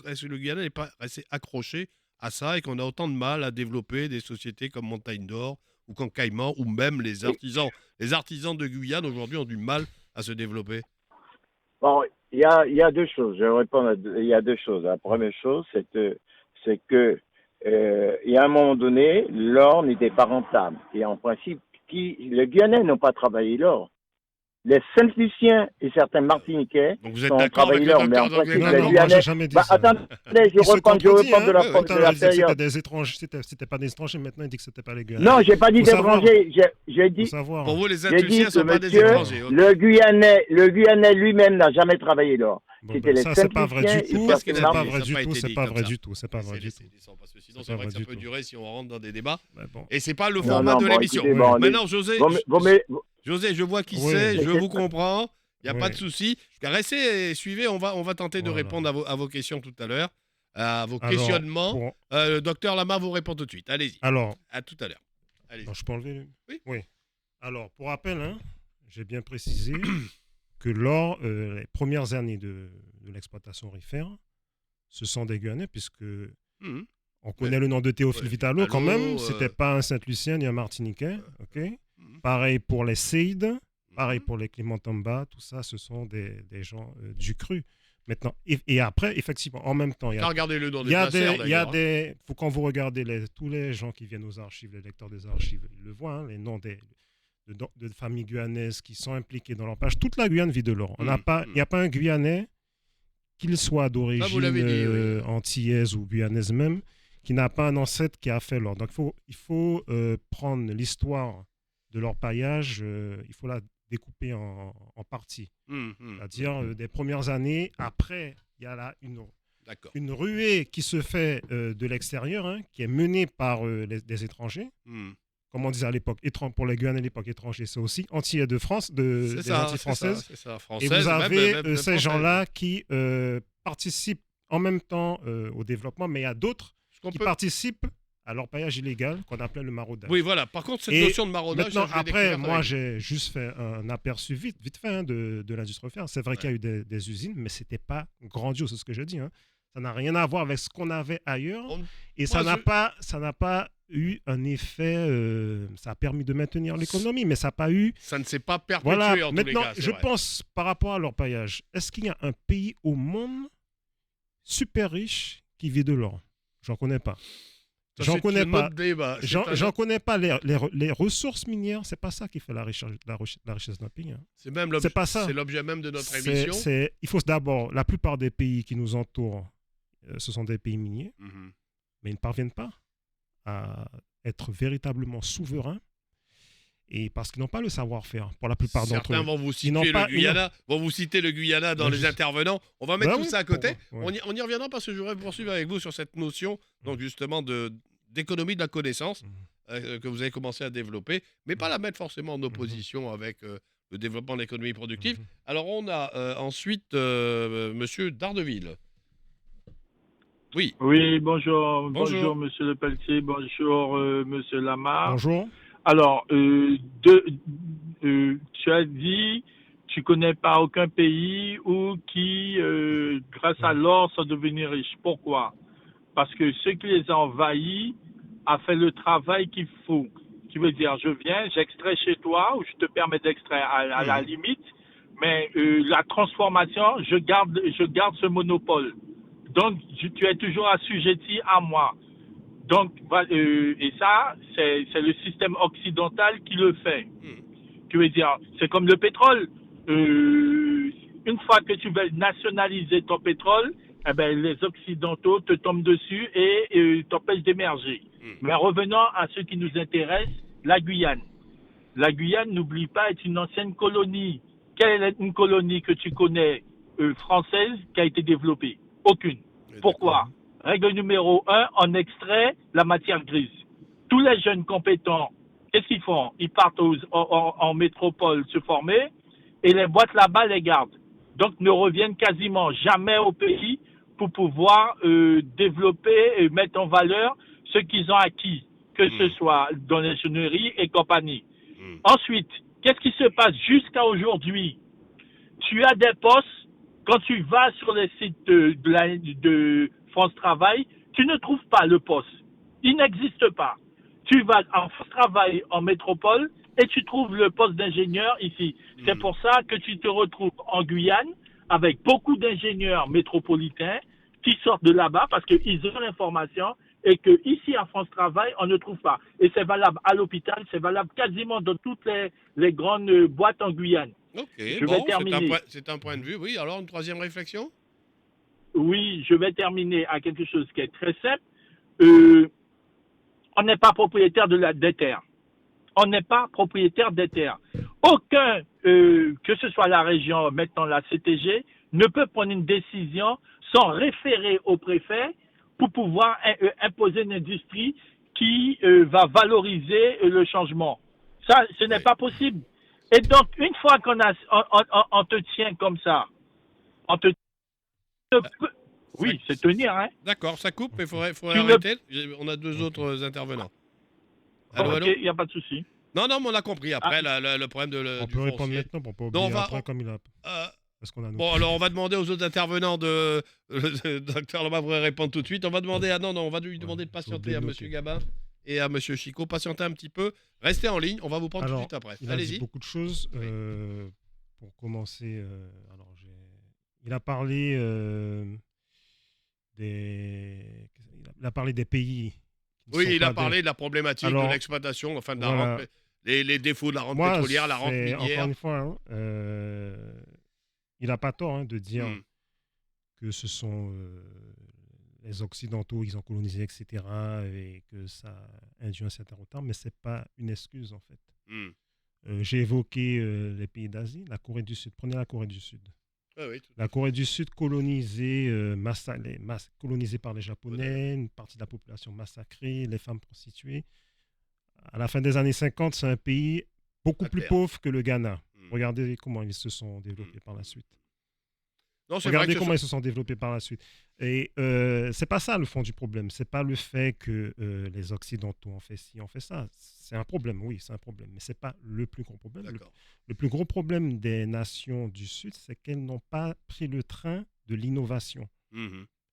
est-ce que le Guyana n'est pas resté accroché à ça et qu'on a autant de mal à développer des sociétés comme Montagne d'Or ou comme Caïman ou même les artisans de Guyane aujourd'hui ont du mal à se développer? Bon, il y a deux choses. Je vais répondre il y a deux choses. La première chose, c'est que il y a un moment donné, l'or n'était pas rentable. Et en principe, les Guyanais n'ont pas travaillé l'or. Les Saint-Luciens et certains Martiniquais Donc vous êtes ont d'accord avec travaillé le l'or, mais en docteur principe, Non, Danglet? les non, moi, Guyanais. j'ai jamais dit Bah, ça. attendez, je Il se reprends contredit, de la, hein. Tout de à l'heure, la il disait que c'était période. des étrangers, c'était pas des étrangers, maintenant il dit que c'était pas les Guyanais. Non, j'ai pas dit Faut savoir, d'étrangers. J'ai faut dit, savoir. Pour vous, les j'ai dit Saint-Luciens ne que sont pas des monsieur, étrangers. Ok. le Guyanais lui-même n'a jamais travaillé l'or. Bon, C'était ben, les ça, c'est pas vrai Saint-Luciens du et tout, Parce certains qu'il c'est a pas dit, vrai ça du n'a pas tout, été c'est dit pas comme vrai ça. du tout, c'est pas C'est vrai du laissé tout. descendre, parce que sinon, C'est c'est pas vrai que vrai ça du peut tout. durer si on rentre dans des débats. Mais bon. Et c'est pas le Non, format non, de bon, l'émission. écoutez, bon, Maintenant, José, José, je vois qui Oui. c'est, je mais vous comprends. Il n'y a pas de Oui. souci. Restez et suivez, on va tenter de Voilà. répondre à vos questions tout à l'heure, à vos Alors, questionnements. pour- Le docteur Lamar vous répond tout de suite. Allez-y. alors, À tout à l'heure. Allez-y. non, je peux enlever Oui. Oui. Alors, pour rappel, hein, j'ai bien précisé que lors les premières années de l'exploitation aurifère, ce sont des Guyanais, puisque Mhm. on connaît le nom de Théophile Ouais, Vitalo quand Vitalo, même. C'était pas un Saint-Lucien ni un Martiniquais. Ok. Mhm. Pareil pour les Seyd, pareil Mhm. pour les Clément Tomba, tout ça, ce sont des gens du cru. Maintenant, et après, effectivement, en même temps, il y a Regardez-le dans il des y a placers, des, il y a d'ailleurs. des, faut quand vous regardez tous les gens qui viennent aux archives, les lecteurs des archives, ils le voient, hein, les noms de familles guyanaises qui sont impliquées dans leur page. Toute la Guyane vit de l'or. Il n'y a pas un Guyanais, qu'il soit vous d'origine l'avez dit, oui. antillaise ou guyanaise même, qui n'a pas un ancêtre qui a fait l'or. Donc il faut prendre l'histoire de leur paillage, il faut la découper en parties. C'est-à-dire des premières années, après, il y a là D'accord. une ruée qui se fait de l'extérieur, hein, qui est menée par des étrangers. Comme on disait à l'époque, pour les Guyanais à l'époque, étrangers, c'est aussi antillais de France, des Antilles françaises. C'est ça, Et française, vous avez même ces française. gens-là qui participent en même temps au développement, mais il y a d'autres Ce qu'on qui peut- participent à leur paillage illégal qu'on appelait le maraudage. Oui, voilà. Par contre, cette Et notion de maraudage, maintenant, ça, je l'ai après, découverte moi, avec j'ai juste fait un aperçu vite fait hein, de l'industrie aurifère. C'est vrai qu'il y a eu des usines, mais c'était pas grandiose, c'est ce que je dis. Hein. Ça n'a rien à voir avec ce qu'on avait ailleurs. On- Et moi, ça n'a pas eu un effet. Ça a permis de maintenir l'économie, mais ça n'a pas eu. Ça ne s'est pas perpétué Voilà. en tous les Maintenant, cas. c'est je vrai. pense par rapport à leur paillage, est-ce qu'il y a un pays au monde super riche qui vit de l'or? J'en connais pas. Ça, J'en c'est connais un pas. autre débat. C'est J'en un- connais pas les ressources minières. C'est pas ça qui fait la richesse d'un pays. Hein. C'est même C'est pas ça. C'est l'objet même de notre C'est- émission. il faut d'abord, la plupart des pays qui nous entourent, ce sont des pays miniers, Mhm. mais ils ne parviennent pas à être véritablement souverains, et parce qu'ils n'ont pas le savoir-faire pour la plupart d'entre Certains eux. vont vous n'ont citer pas- le Guyana, dans Ben, les intervenants. On va mettre Ben tout oui, ça à côté. pourquoi, ouais. On y reviendra parce que je voudrais poursuivre avec vous sur cette notion, donc justement d'économie de la connaissance que vous avez commencé à développer, mais pas la mettre forcément en opposition avec le développement de l'économie productive. Alors on a ensuite Monsieur Dardeville. Oui. Oui, bonjour. Bonjour. Bonjour, Monsieur Le Pelletier. Bonjour, Monsieur Lamar. Bonjour. Alors, tu as dit, tu connais pas aucun pays où qui, grâce à l'or, sont devenus riches. Pourquoi? Parce que ceux qui les ont envahis a fait le travail qu'il faut. Qui veut dire, je viens, j'extrais chez toi, ou je te permets d'extraire à la limite, mais la transformation, je garde ce monopole. Donc, tu es toujours assujetti à moi. Donc, et ça, c'est le système occidental qui le fait. Tu veux dire, c'est comme le pétrole. Une fois que tu veux nationaliser ton pétrole, eh ben, les Occidentaux te tombent dessus et t'empêchent d'émerger. Mais revenons à ce qui nous intéresse, la Guyane. La Guyane, n'oublie pas, est une ancienne colonie. Quelle est une colonie que tu connais française qui a été développée? Aucune. Pourquoi? Règle numéro 1, on extrait la matière grise. Tous les jeunes compétents, qu'est-ce qu'ils font? Ils partent en métropole se former et les boîtes là-bas les gardent. Donc ne reviennent quasiment jamais au pays pour pouvoir développer et mettre en valeur ce qu'ils ont acquis, que ce soit dans l'ingénierie et compagnie. Ensuite, qu'est-ce qui se passe jusqu'à aujourd'hui? Tu as des postes, quand tu vas sur les sites de France Travail, tu ne trouves pas le poste. Il n'existe pas. Tu vas en France Travail en métropole et tu trouves le poste d'ingénieur ici. C'est pour ça que tu te retrouves en Guyane avec beaucoup d'ingénieurs métropolitains qui sortent de là-bas parce qu'ils ont l'information et que ici à France Travail, on ne trouve pas. Et c'est valable à l'hôpital, c'est valable quasiment dans toutes les grandes boîtes en Guyane. Ok, Je vais terminer. c'est un point de vue. Oui, alors une troisième réflexion? Oui, je vais terminer à quelque chose qui est très simple. On n'est pas propriétaire des terres. On n'est pas propriétaire des terres. Aucun, que ce soit la région, maintenant la CTG, ne peut prendre une décision sans référer au préfet pour pouvoir imposer une industrie qui va valoriser le changement. Ça, ce n'est pas possible. Et donc, une fois on te tient comme ça, on te oui, c'est tenir, hein. D'accord, ça coupe, mais il faudrait arrêter. On a deux autres intervenants. Allô, ok, il n'y a pas de souci. Non, mais on a compris. Après, le problème on du peut répondre foncier. maintenant pour pas oublier après comme il a... Bon, alors on va demander aux autres intervenants de... Docteur Loma pourrait répondre tout de suite. On va demander on va lui demander de patienter à M. Gabin et à M. Chicot. Patientez un petit peu. Restez en ligne, on va vous prendre tout de suite après. Il a dit beaucoup de choses. Pour commencer, il a parlé il a parlé des pays. Oui, il a parlé de la problématique de l'exploitation, enfin de la rente, les défauts de la rente pétrolière, la rente minière. Encore une fois, il n'a pas tort de dire que ce sont les Occidentaux, ils ont colonisé, etc., et que ça a induit un certain retard, mais ce n'est pas une excuse, en fait. J'ai évoqué les pays d'Asie, la Corée du Sud. Prenez la Corée du Sud. Ah oui, la Corée du Sud colonisée par les Japonais, une partie de la population massacrée, les femmes prostituées. À la fin des années 50, c'est un pays beaucoup plus pauvre que le Ghana. Regardez comment ils se sont développés par la suite. Regardez comment ils se sont développés par la suite. Et c'est pas ça le fond du problème. C'est pas le fait que les Occidentaux ont fait ci, ont fait ça. C'est un problème, oui, c'est un problème. Mais c'est pas le plus gros problème. Le plus gros problème des nations du Sud, c'est qu'elles n'ont pas pris le train de l'innovation.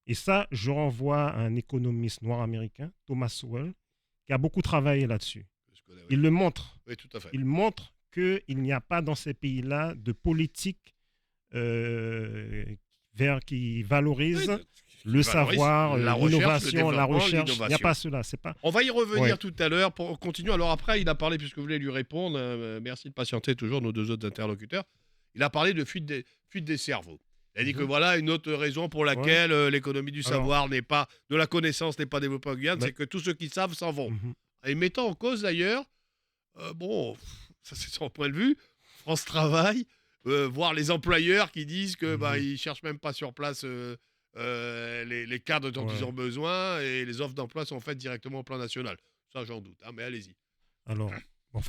Et ça, je renvoie à un économiste noir américain, Thomas Sowell, qui a beaucoup travaillé là-dessus. Il le montre. Oui, tout à fait. Il montre qu'il n'y a pas dans ces pays-là de politique qui valorise le savoir, l'innovation, la recherche. Il n'y a pas cela. On va y revenir tout à l'heure. Pour continuer. Alors après, il a parlé, puisque vous voulez lui répondre, merci de patienter toujours nos deux autres interlocuteurs, il a parlé de fuite des cerveaux. Il a dit que voilà une autre raison pour laquelle l'économie du savoir de la connaissance n'est pas développée en Guyane, c'est que tous ceux qui savent s'en vont. Et mettant en cause d'ailleurs, ça c'est son point de vue, France Travail, voir les employeurs qui disent que ils cherchent même pas sur place les cadres dont ils ont besoin et les offres d'emploi sont faites directement au plan national. Ça j'en doute, mais allez-y. Alors,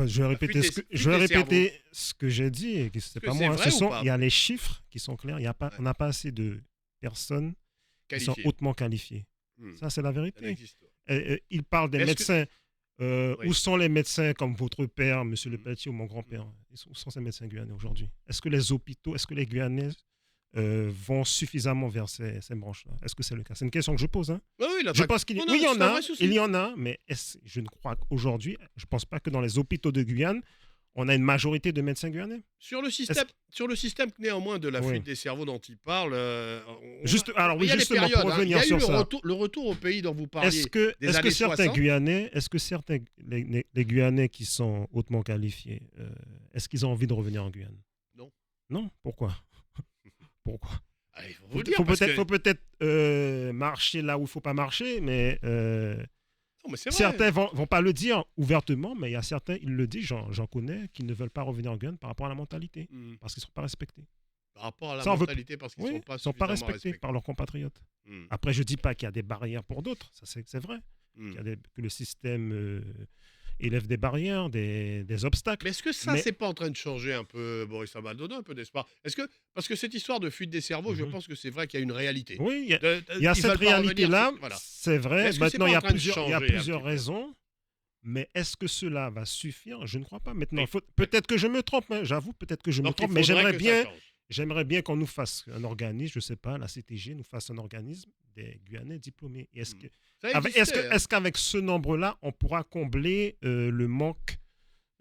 je vais répéter ce que j'ai dit et que c'est pas moi. Il y a les chiffres qui sont clairs. On n'a pas assez de personnes qui sont hautement qualifiées. Ça c'est la vérité. Il parle des médecins. Où sont les médecins comme votre père, M. Lepelletier, ou mon grand-père? Où sont ces médecins guyanais aujourd'hui? Est-ce que les hôpitaux, est-ce que les Guyanais vont suffisamment vers ces branches-là? Est-ce que c'est le cas? C'est une question que je pose. Je pense qu'il y en a, mais je ne crois qu'aujourd'hui, je ne pense pas que dans les hôpitaux de Guyane, on a une majorité de médecins guyanais. Sur le système néanmoins de la fuite des cerveaux dont il parle, justement, pour revenir sur ça. Le retour au pays dont vous parliez. Est-ce que certains Guyanais, les Guyanais qui sont hautement qualifiés, est-ce qu'ils ont envie de revenir en Guyane? Non. Non? Pourquoi? Il faut peut-être marcher là où il ne faut pas marcher, mais... Non, mais c'est vrai. Certains vont pas le dire ouvertement, mais il y a certains, ils le disent, j'en connais, qui ne veulent pas revenir en Guyane par rapport à la mentalité, parce qu'ils ne sont pas respectés. Par rapport à la mentalité, parce qu'ils ne sont pas respectés par leurs compatriotes. Après, je ne dis pas qu'il y a des barrières pour d'autres, ça c'est vrai, que le système élève des barrières, des obstacles. Mais est-ce que ça, c'est pas en train de changer un peu, Boris Amaldona, un peu d'espoir? Parce que cette histoire de fuite des cerveaux, je pense que c'est vrai qu'il y a une réalité. Oui, il y a cette réalité-là, c'est vrai. Maintenant, il y a plusieurs raisons. Mais est-ce que cela va suffire? Je ne crois pas. Maintenant, peut-être que je me trompe, j'avoue, peut-être que je me trompe, mais j'aimerais bien qu'on nous fasse un organisme, je ne sais pas, la CTG nous fasse un organisme des Guyanais diplômés. Est-ce qu'avec ce nombre-là, on pourra combler le manque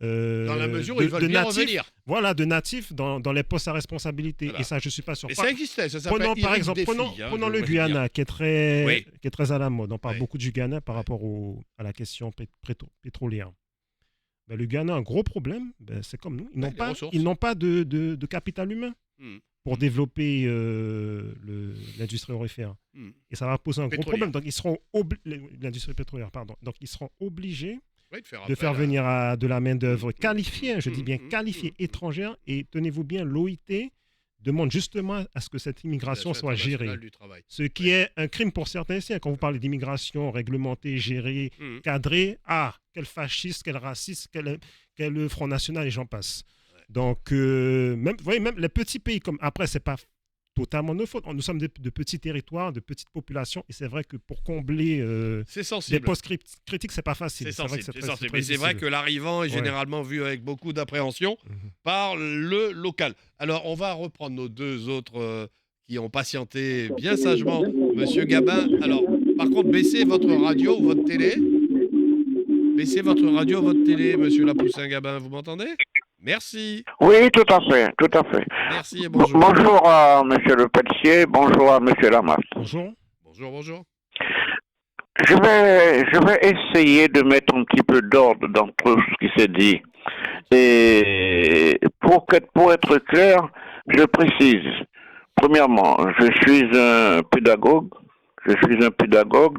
Dans la mesure où ils veulent bien revenir. Voilà, de natifs dans les postes à responsabilité. Voilà. Et ça, je ne suis pas sûr. Mais ça existait, ça s'appelle par exemple, prenons le Guyana, qui est très à la mode. On parle beaucoup du Guyana par rapport à la question pétrolière. Ben, le Guyana a un gros problème, c'est comme nous. Ils n'ont pas de capital humain pour développer l'industrie aurifère. Et ça va poser un gros problème. Donc, l'industrie pétrolière, pardon. Donc, ils seront obligés de faire venir de la main-d'œuvre qualifiée, je dis bien qualifiée, étrangère. Et tenez-vous bien, l'OIT demande justement à ce que cette immigration soit gérée. Ce qui est un crime pour certains ici. Quand vous parlez d'immigration réglementée, gérée, cadrée, quel fasciste, quel raciste, quel Front National, et j'en passe. Donc, même les petits pays, comme après, c'est pas totalement nos fautes. Nous sommes de petits territoires, de petites populations, et c'est vrai que pour combler des postes critiques, c'est pas facile. C'est sensible. Mais c'est vrai que l'arrivant est généralement vu avec beaucoup d'appréhension par le local. Alors, on va reprendre nos deux autres qui ont patienté bien sagement. Monsieur Gabin, alors, par contre, baissez votre radio ou votre télé. Baissez votre radio ou votre télé, monsieur Lapoussin Gabin, vous m'entendez ? Merci. Oui, tout à fait. Merci et bonjour. Bonjour à monsieur Le Pelletier, bonjour à monsieur Lamas. Bonjour. Je vais essayer de mettre un petit peu d'ordre dans tout ce qui s'est dit. Et pour être clair, je précise. Premièrement, je suis un pédagogue,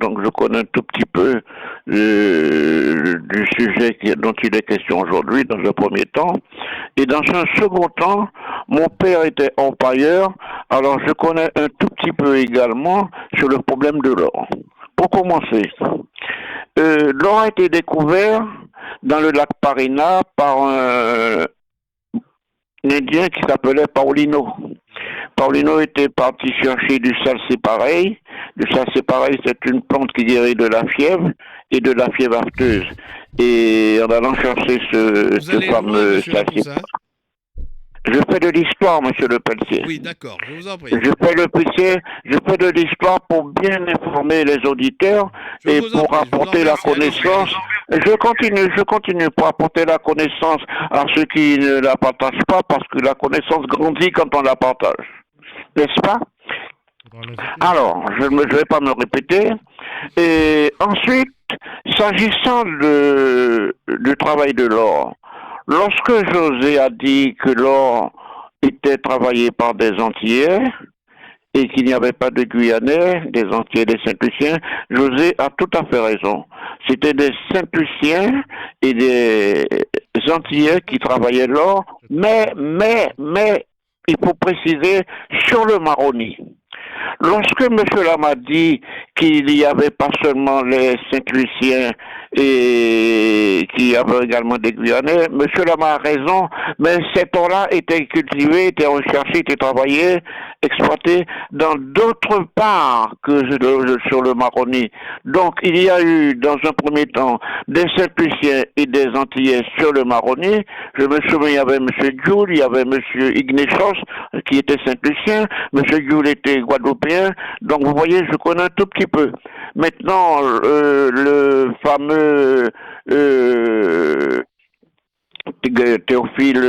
donc je connais un tout petit peu du sujet dont il est question aujourd'hui, dans un premier temps. Et dans un second temps, mon père était empailleur, alors je connais un tout petit peu également sur le problème de l'or. Pour commencer, l'or a été découvert dans le lac Parina par un Indien qui s'appelait Paulino. Paulino était parti chercher du salsiparail. Le salsiparail, c'est une plante qui guérit de la fièvre et de la fièvre afteuse. Et en allant chercher ce fameux salsiparail. Je fais de l'histoire, monsieur Le Pelletier. Oui, d'accord, je vous en prie. Je fais de l'histoire pour bien informer les auditeurs et pour apporter la connaissance. Je continue pour apporter la connaissance à ceux qui ne la partagent pas, parce que la connaissance grandit quand on la partage. N'est-ce pas? Alors, je ne vais pas me répéter. Et ensuite, s'agissant du travail de l'or, lorsque José a dit que l'or était travaillé par des Antillais et qu'il n'y avait pas de Guyanais, des Antillais, des Saint-Luciens, José a tout à fait raison. C'était des Saint-Luciens et des Antillais qui travaillaient l'or, mais, il faut préciser, sur le Maroni. Lorsque M. Lama dit qu'il n'y avait pas seulement les Saint-Luciens et qu'il y avait également des Guyanais, M. Lama a raison, mais ces or-là étaient cultivés, étaient recherchés, étaient travaillés, exploités dans d'autres parts que sur le Maroni. Donc, il y a eu, dans un premier temps, des Saint-Luciens et des Antillais sur le Maroni. Je me souviens, il y avait M. Joule, il y avait M. Ignéchos, qui était Saint-Lucien, M. Joule était Guadeloupéen. Donc, vous voyez, je connais un tout petit peu. Maintenant, le fameux Théophile,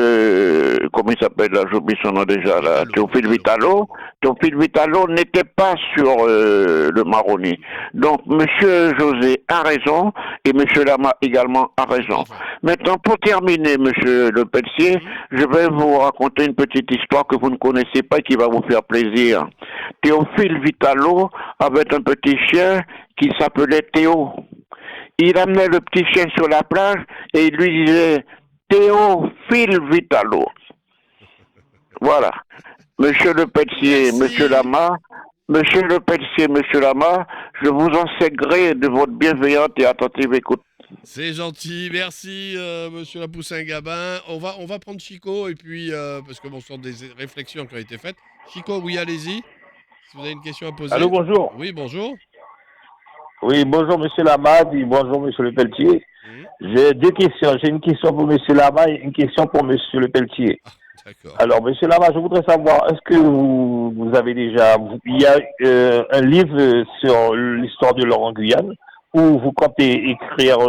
comment il s'appelle là, j'oublie son nom déjà là, Théophile Vitalo n'était pas sur le Maroni. Donc Monsieur José a raison et Monsieur Lama également a raison. Maintenant, pour terminer, Monsieur Le Pelletier, je vais vous raconter une petite histoire que vous ne connaissez pas et qui va vous faire plaisir. Théophile Vitalo avait un petit chien qui s'appelait Théo. Il amenait le petit chien sur la plage et il lui disait Théophile Vitalo. Voilà. Monsieur Le Pelletier, Monsieur Lama, Monsieur Le Pelletier, Monsieur Lama, je vous en sais gré de votre bienveillante et attentive écoute. C'est gentil, merci Monsieur Lapoussin Gabin. On va prendre Chico et puis parce que bon, ce sont des réflexions qui ont été faites. Chico, oui, allez-y. Si vous avez une question à poser. Allô, bonjour. Oui, bonjour. Oui, bonjour Monsieur Lama et bonjour Monsieur Le Pelletier. J'ai deux questions. J'ai une question pour Monsieur Lama et une question pour Monsieur Le Pelletier. D'accord. Alors, Monsieur Lama, je voudrais savoir, est-ce que vous avez déjà... Il y a un livre sur l'histoire de l'or en Guyane où vous comptez écrire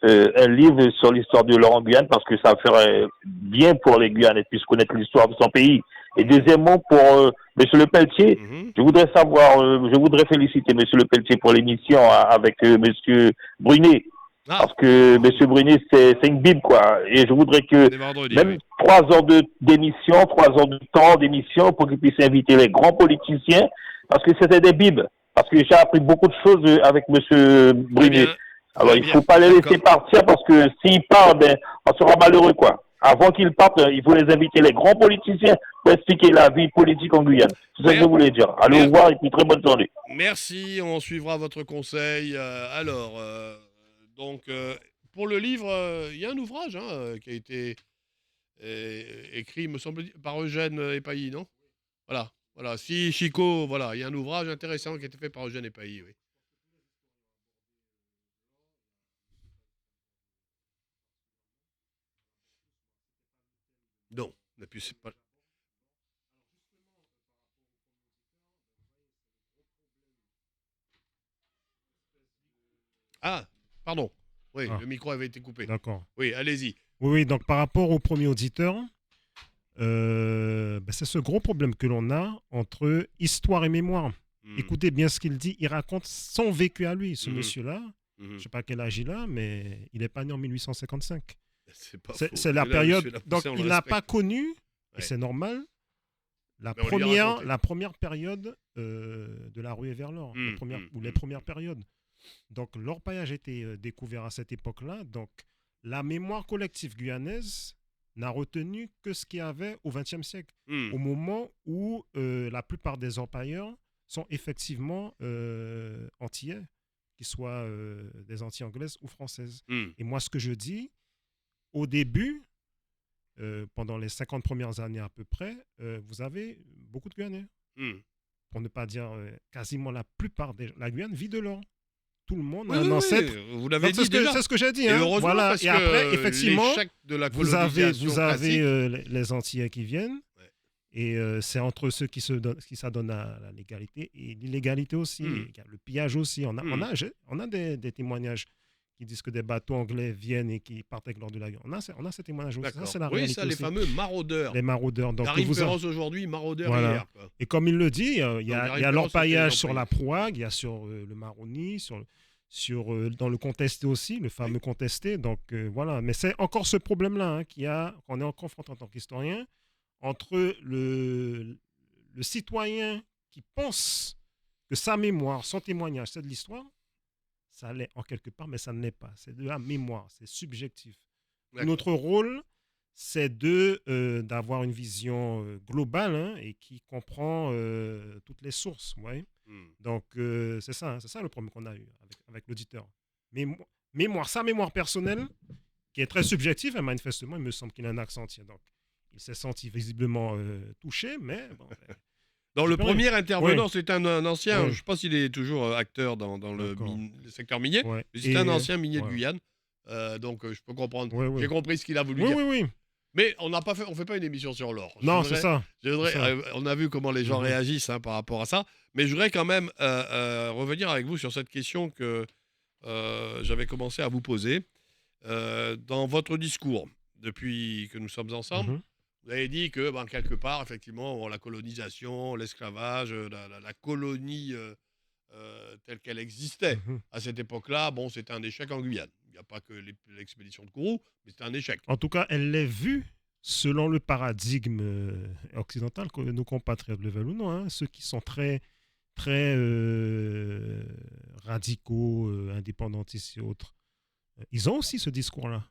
un livre sur l'histoire de l'or en Guyane parce que ça ferait bien pour les Guyanais puissent connaître l'histoire de son pays. Et deuxièmement, pour Monsieur Le Pelletier, je voudrais savoir, je voudrais féliciter Monsieur Le Pelletier pour l'émission avec Monsieur Brunet. Parce que Monsieur Brunet, c'est une bible, quoi. Et je voudrais que même 3 heures d'émission, 3 heures de temps d'émission pour qu'il puisse inviter les grands politiciens, parce que c'était des bibles. Parce que j'ai appris beaucoup de choses avec Monsieur Brunet. Alors, il ne faut pas les laisser partir parce que s'ils partent, ben, on sera malheureux, quoi. Avant qu'ils partent, il faut les inviter, les grands politiciens, pour expliquer la vie politique en Guyane. C'est ça que je voulais dire. Allez, au revoir et puis très bonne journée. Merci, on suivra votre conseil. Donc, pour le livre, il y a un ouvrage qui a été écrit, me semble, par Eugène Epailly, non ? Voilà. Si, Chico, voilà, il y a un ouvrage intéressant qui a été fait par Eugène Epailly, oui. Non, et puis c'est pas... Ah, pardon. Oui, le micro avait été coupé. D'accord. Oui, allez-y. Oui, donc par rapport au premier auditeur, c'est ce gros problème que l'on a entre histoire et mémoire. Écoutez bien ce qu'il dit. Il raconte son vécu à lui, ce monsieur-là. Je ne sais pas quel âge il a, mais il n'est pas né en 1855. C'est la période. Donc, il n'a pas connu, et c'est normal, la première période de la ruée vers l'or, ou les premières périodes. Donc, l'orpaillage a été découvert à cette époque-là. Donc, la mémoire collective guyanaise n'a retenu que ce qu'il y avait au XXe siècle, au moment où la plupart des orpailleurs sont effectivement antillais, qu'ils soient des Antilles anglaises ou françaises. Et moi, ce que je dis, au début, pendant les 50 premières années à peu près, vous avez beaucoup de Guyanais. Pour ne pas dire quasiment la plupart la Guyane vit de l'or. Tout le monde a un ancêtre. Vous l'avez dit déjà. C'est ce que j'ai dit. Et heureusement, parce et après, effectivement, de la vous avez les Antillais qui viennent. Ouais. Et c'est entre ceux qui s'adonnent à la légalité et l'illégalité aussi. Le pillage aussi. On a des témoignages qui disent que des bateaux anglais viennent et qui partent avec l'or de la guerre. On a ces témoignages aussi. Ça, c'est la réalité les aussi. fameux maraudeurs. Les maraudeurs. Donc, Karim Ferrance aujourd'hui, maraudeur hier. Quoi. Et comme il le dit, il y a l'orpaillage sur la Prouague, il y a sur le Maroni, dans le contesté aussi, le fameux contesté. Donc, voilà. Mais c'est encore ce problème-là qu'on est en confronté en tant qu'historien entre le citoyen qui pense que sa mémoire, son témoignage, c'est de l'histoire. Ça l'est en quelque part, mais ça ne l'est pas. C'est de la mémoire, c'est subjectif. Notre rôle, c'est d'avoir une vision globale et qui comprend toutes les sources. Ouais. Donc, c'est ça le problème qu'on a eu avec l'auditeur. Sa mémoire personnelle, qui est très subjective, manifestement, il me semble qu'il a un accent entier. Donc, il s'est senti visiblement touché, mais... Bon, dans le premier intervenant, c'est un ancien, je ne sais pas s'il est toujours acteur dans le secteur minier, mais c'est un ancien minier de Guyane. Donc je peux comprendre. J'ai compris ce qu'il a voulu dire. Oui. Mais on fait pas une émission sur l'or. Non, c'est ça. On a vu comment les gens réagissent par rapport à ça. Mais je voudrais quand même revenir avec vous sur cette question que j'avais commencé à vous poser. Dans votre discours, depuis que nous sommes ensemble, vous avez dit que, quelque part, effectivement, la colonisation, l'esclavage, la colonie telle qu'elle existait à cette époque-là, c'était un échec en Guyane. Il n'y a pas que l'expédition de Kourou, mais c'était un échec. En tout cas, elle l'est vue selon le paradigme occidental que nos compatriotes le veulent ou non. Ceux qui sont très, très radicaux, indépendantistes et autres, ils ont aussi ce discours-là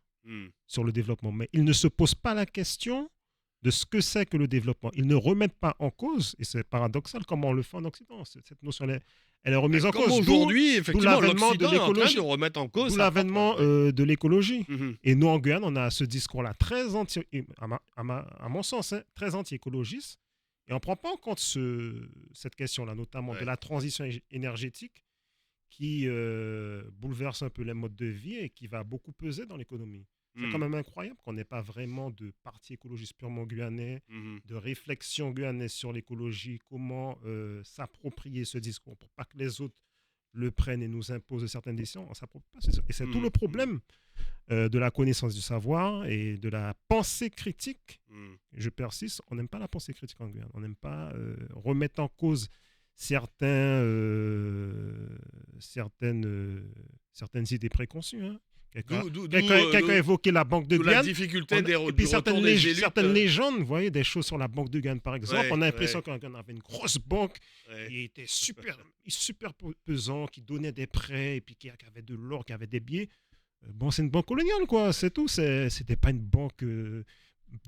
sur le développement. Mais ils ne se posent pas la question de ce que c'est que le développement. Ils ne remettent pas en cause, et c'est paradoxal comment on le fait en Occident. Cette notion, elle est remise en cause. Aujourd'hui, effectivement, l'Occident est en train de remettre en cause. D'où l'avènement de l'écologie. Et nous, en Guyane, on a ce discours-là très à mon sens, très anti-écologiste. Et on ne prend pas en compte cette question-là, notamment de la transition énergétique qui bouleverse un peu les modes de vie et qui va beaucoup peser dans l'économie. C'est quand même incroyable qu'on n'ait pas vraiment de parti écologiste purement guyanais, de réflexion guyanaise sur l'écologie, comment s'approprier ce discours pour pas que les autres le prennent et nous imposent certaines décisions, on ne s'approprie pas. Et c'est tout le problème de la connaissance du savoir et de la pensée critique. Je persiste, on n'aime pas la pensée critique en Guyane. On n'aime pas remettre en cause certaines idées préconçues. Hein. Quelqu'un a évoqué la Banque de Guyane. La difficulté et puis certaines légendes, vous voyez, des choses sur la Banque de Guyane, par exemple. On a l'impression qu'on avait une grosse banque qui était super pesant, qui donnait des prêts, et puis qui avait de l'or, qui avait des billets. Bon, c'est une banque coloniale, quoi, c'est tout. C'était pas une banque...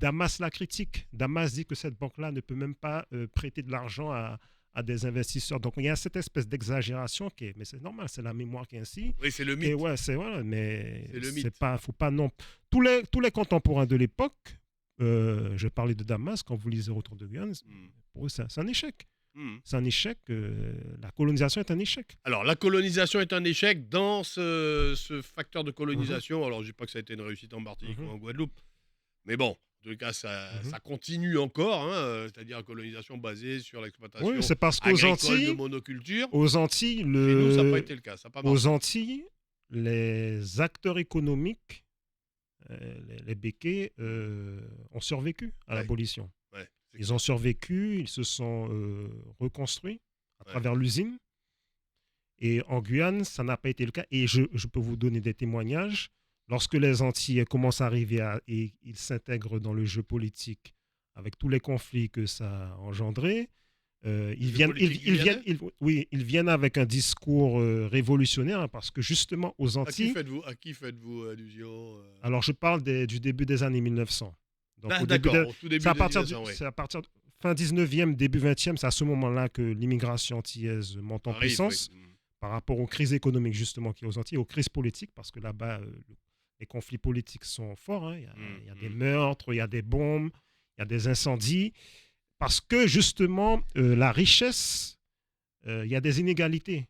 Damas la critique. Damas dit que cette banque-là ne peut même pas prêter de l'argent à des investisseurs. Donc, il y a cette espèce d'exagération mais c'est normal, c'est la mémoire qui est ainsi. Oui, c'est le mythe. Et voilà, mais c'est le mythe. Faut pas non. Tous les contemporains de l'époque, je parlais de Damas, quand vous lisez Retour de Guyane, pour eux, c'est un échec. C'est un échec. La colonisation est un échec. Alors, la colonisation est un échec dans ce facteur de colonisation. Alors, je ne dis pas que ça a été une réussite en Martinique ou en Guadeloupe. Mais bon, en tout cas, ça continue encore. Hein, c'est-à-dire une colonisation basée sur l'exploitation agricole de monoculture. Aux Antilles, chez nous, ça n'a pas été le cas. Ça n'a pas aux Antilles, les acteurs économiques, les béquets, ont survécu à l'abolition. Ils ont survécu, ils se sont reconstruits à travers l'usine. Et en Guyane, ça n'a pas été le cas. Et je peux vous donner des témoignages. Lorsque les Antillais commencent à arriver et ils s'intègrent dans le jeu politique avec tous les conflits que ça a engendré, ils viennent avec un discours révolutionnaire, hein, parce que justement aux Antilles... À qui faites-vous allusion Alors je parle du début des années 1900. Donc, c'est à partir de fin 19e, début 20e, c'est à ce moment-là que l'immigration antillaise monte en puissance par rapport aux crises économiques justement qui aux Antilles, aux crises politiques, parce que là-bas, les conflits politiques sont forts. Hein. Il y a des meurtres, il y a des bombes, il y a des incendies, parce que justement, la richesse, il y a des inégalités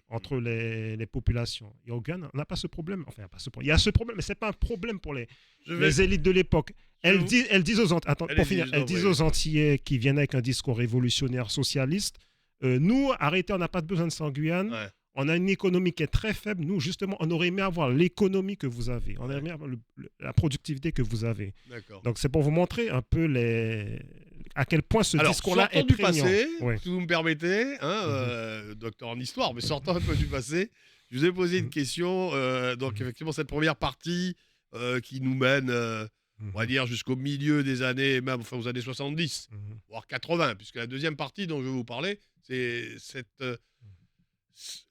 entre les populations. Et au Ghana, on n'a pas ce problème. Enfin, il y a ce problème, mais ce n'est pas un problème pour les élites de l'époque. Elles disent aux Antillais qui viennent avec un discours révolutionnaire socialiste, nous, arrêtez, on n'a pas besoin de ça en Guyane. Ouais. On a une économie qui est très faible. Nous, justement, on aurait aimé avoir l'économie que vous avez. On aurait aimé avoir la productivité que vous avez. Donc, c'est pour vous montrer un peu à quel point ce discours-là est prégnant. Si vous me permettez, docteur en histoire, mais sortant un peu du passé, je vous ai posé une question. Donc, effectivement, cette première partie qui nous mène, on va dire, jusqu'au milieu des années, même aux années 70, voire 80, puisque la deuxième partie dont je vais vous parler, c'est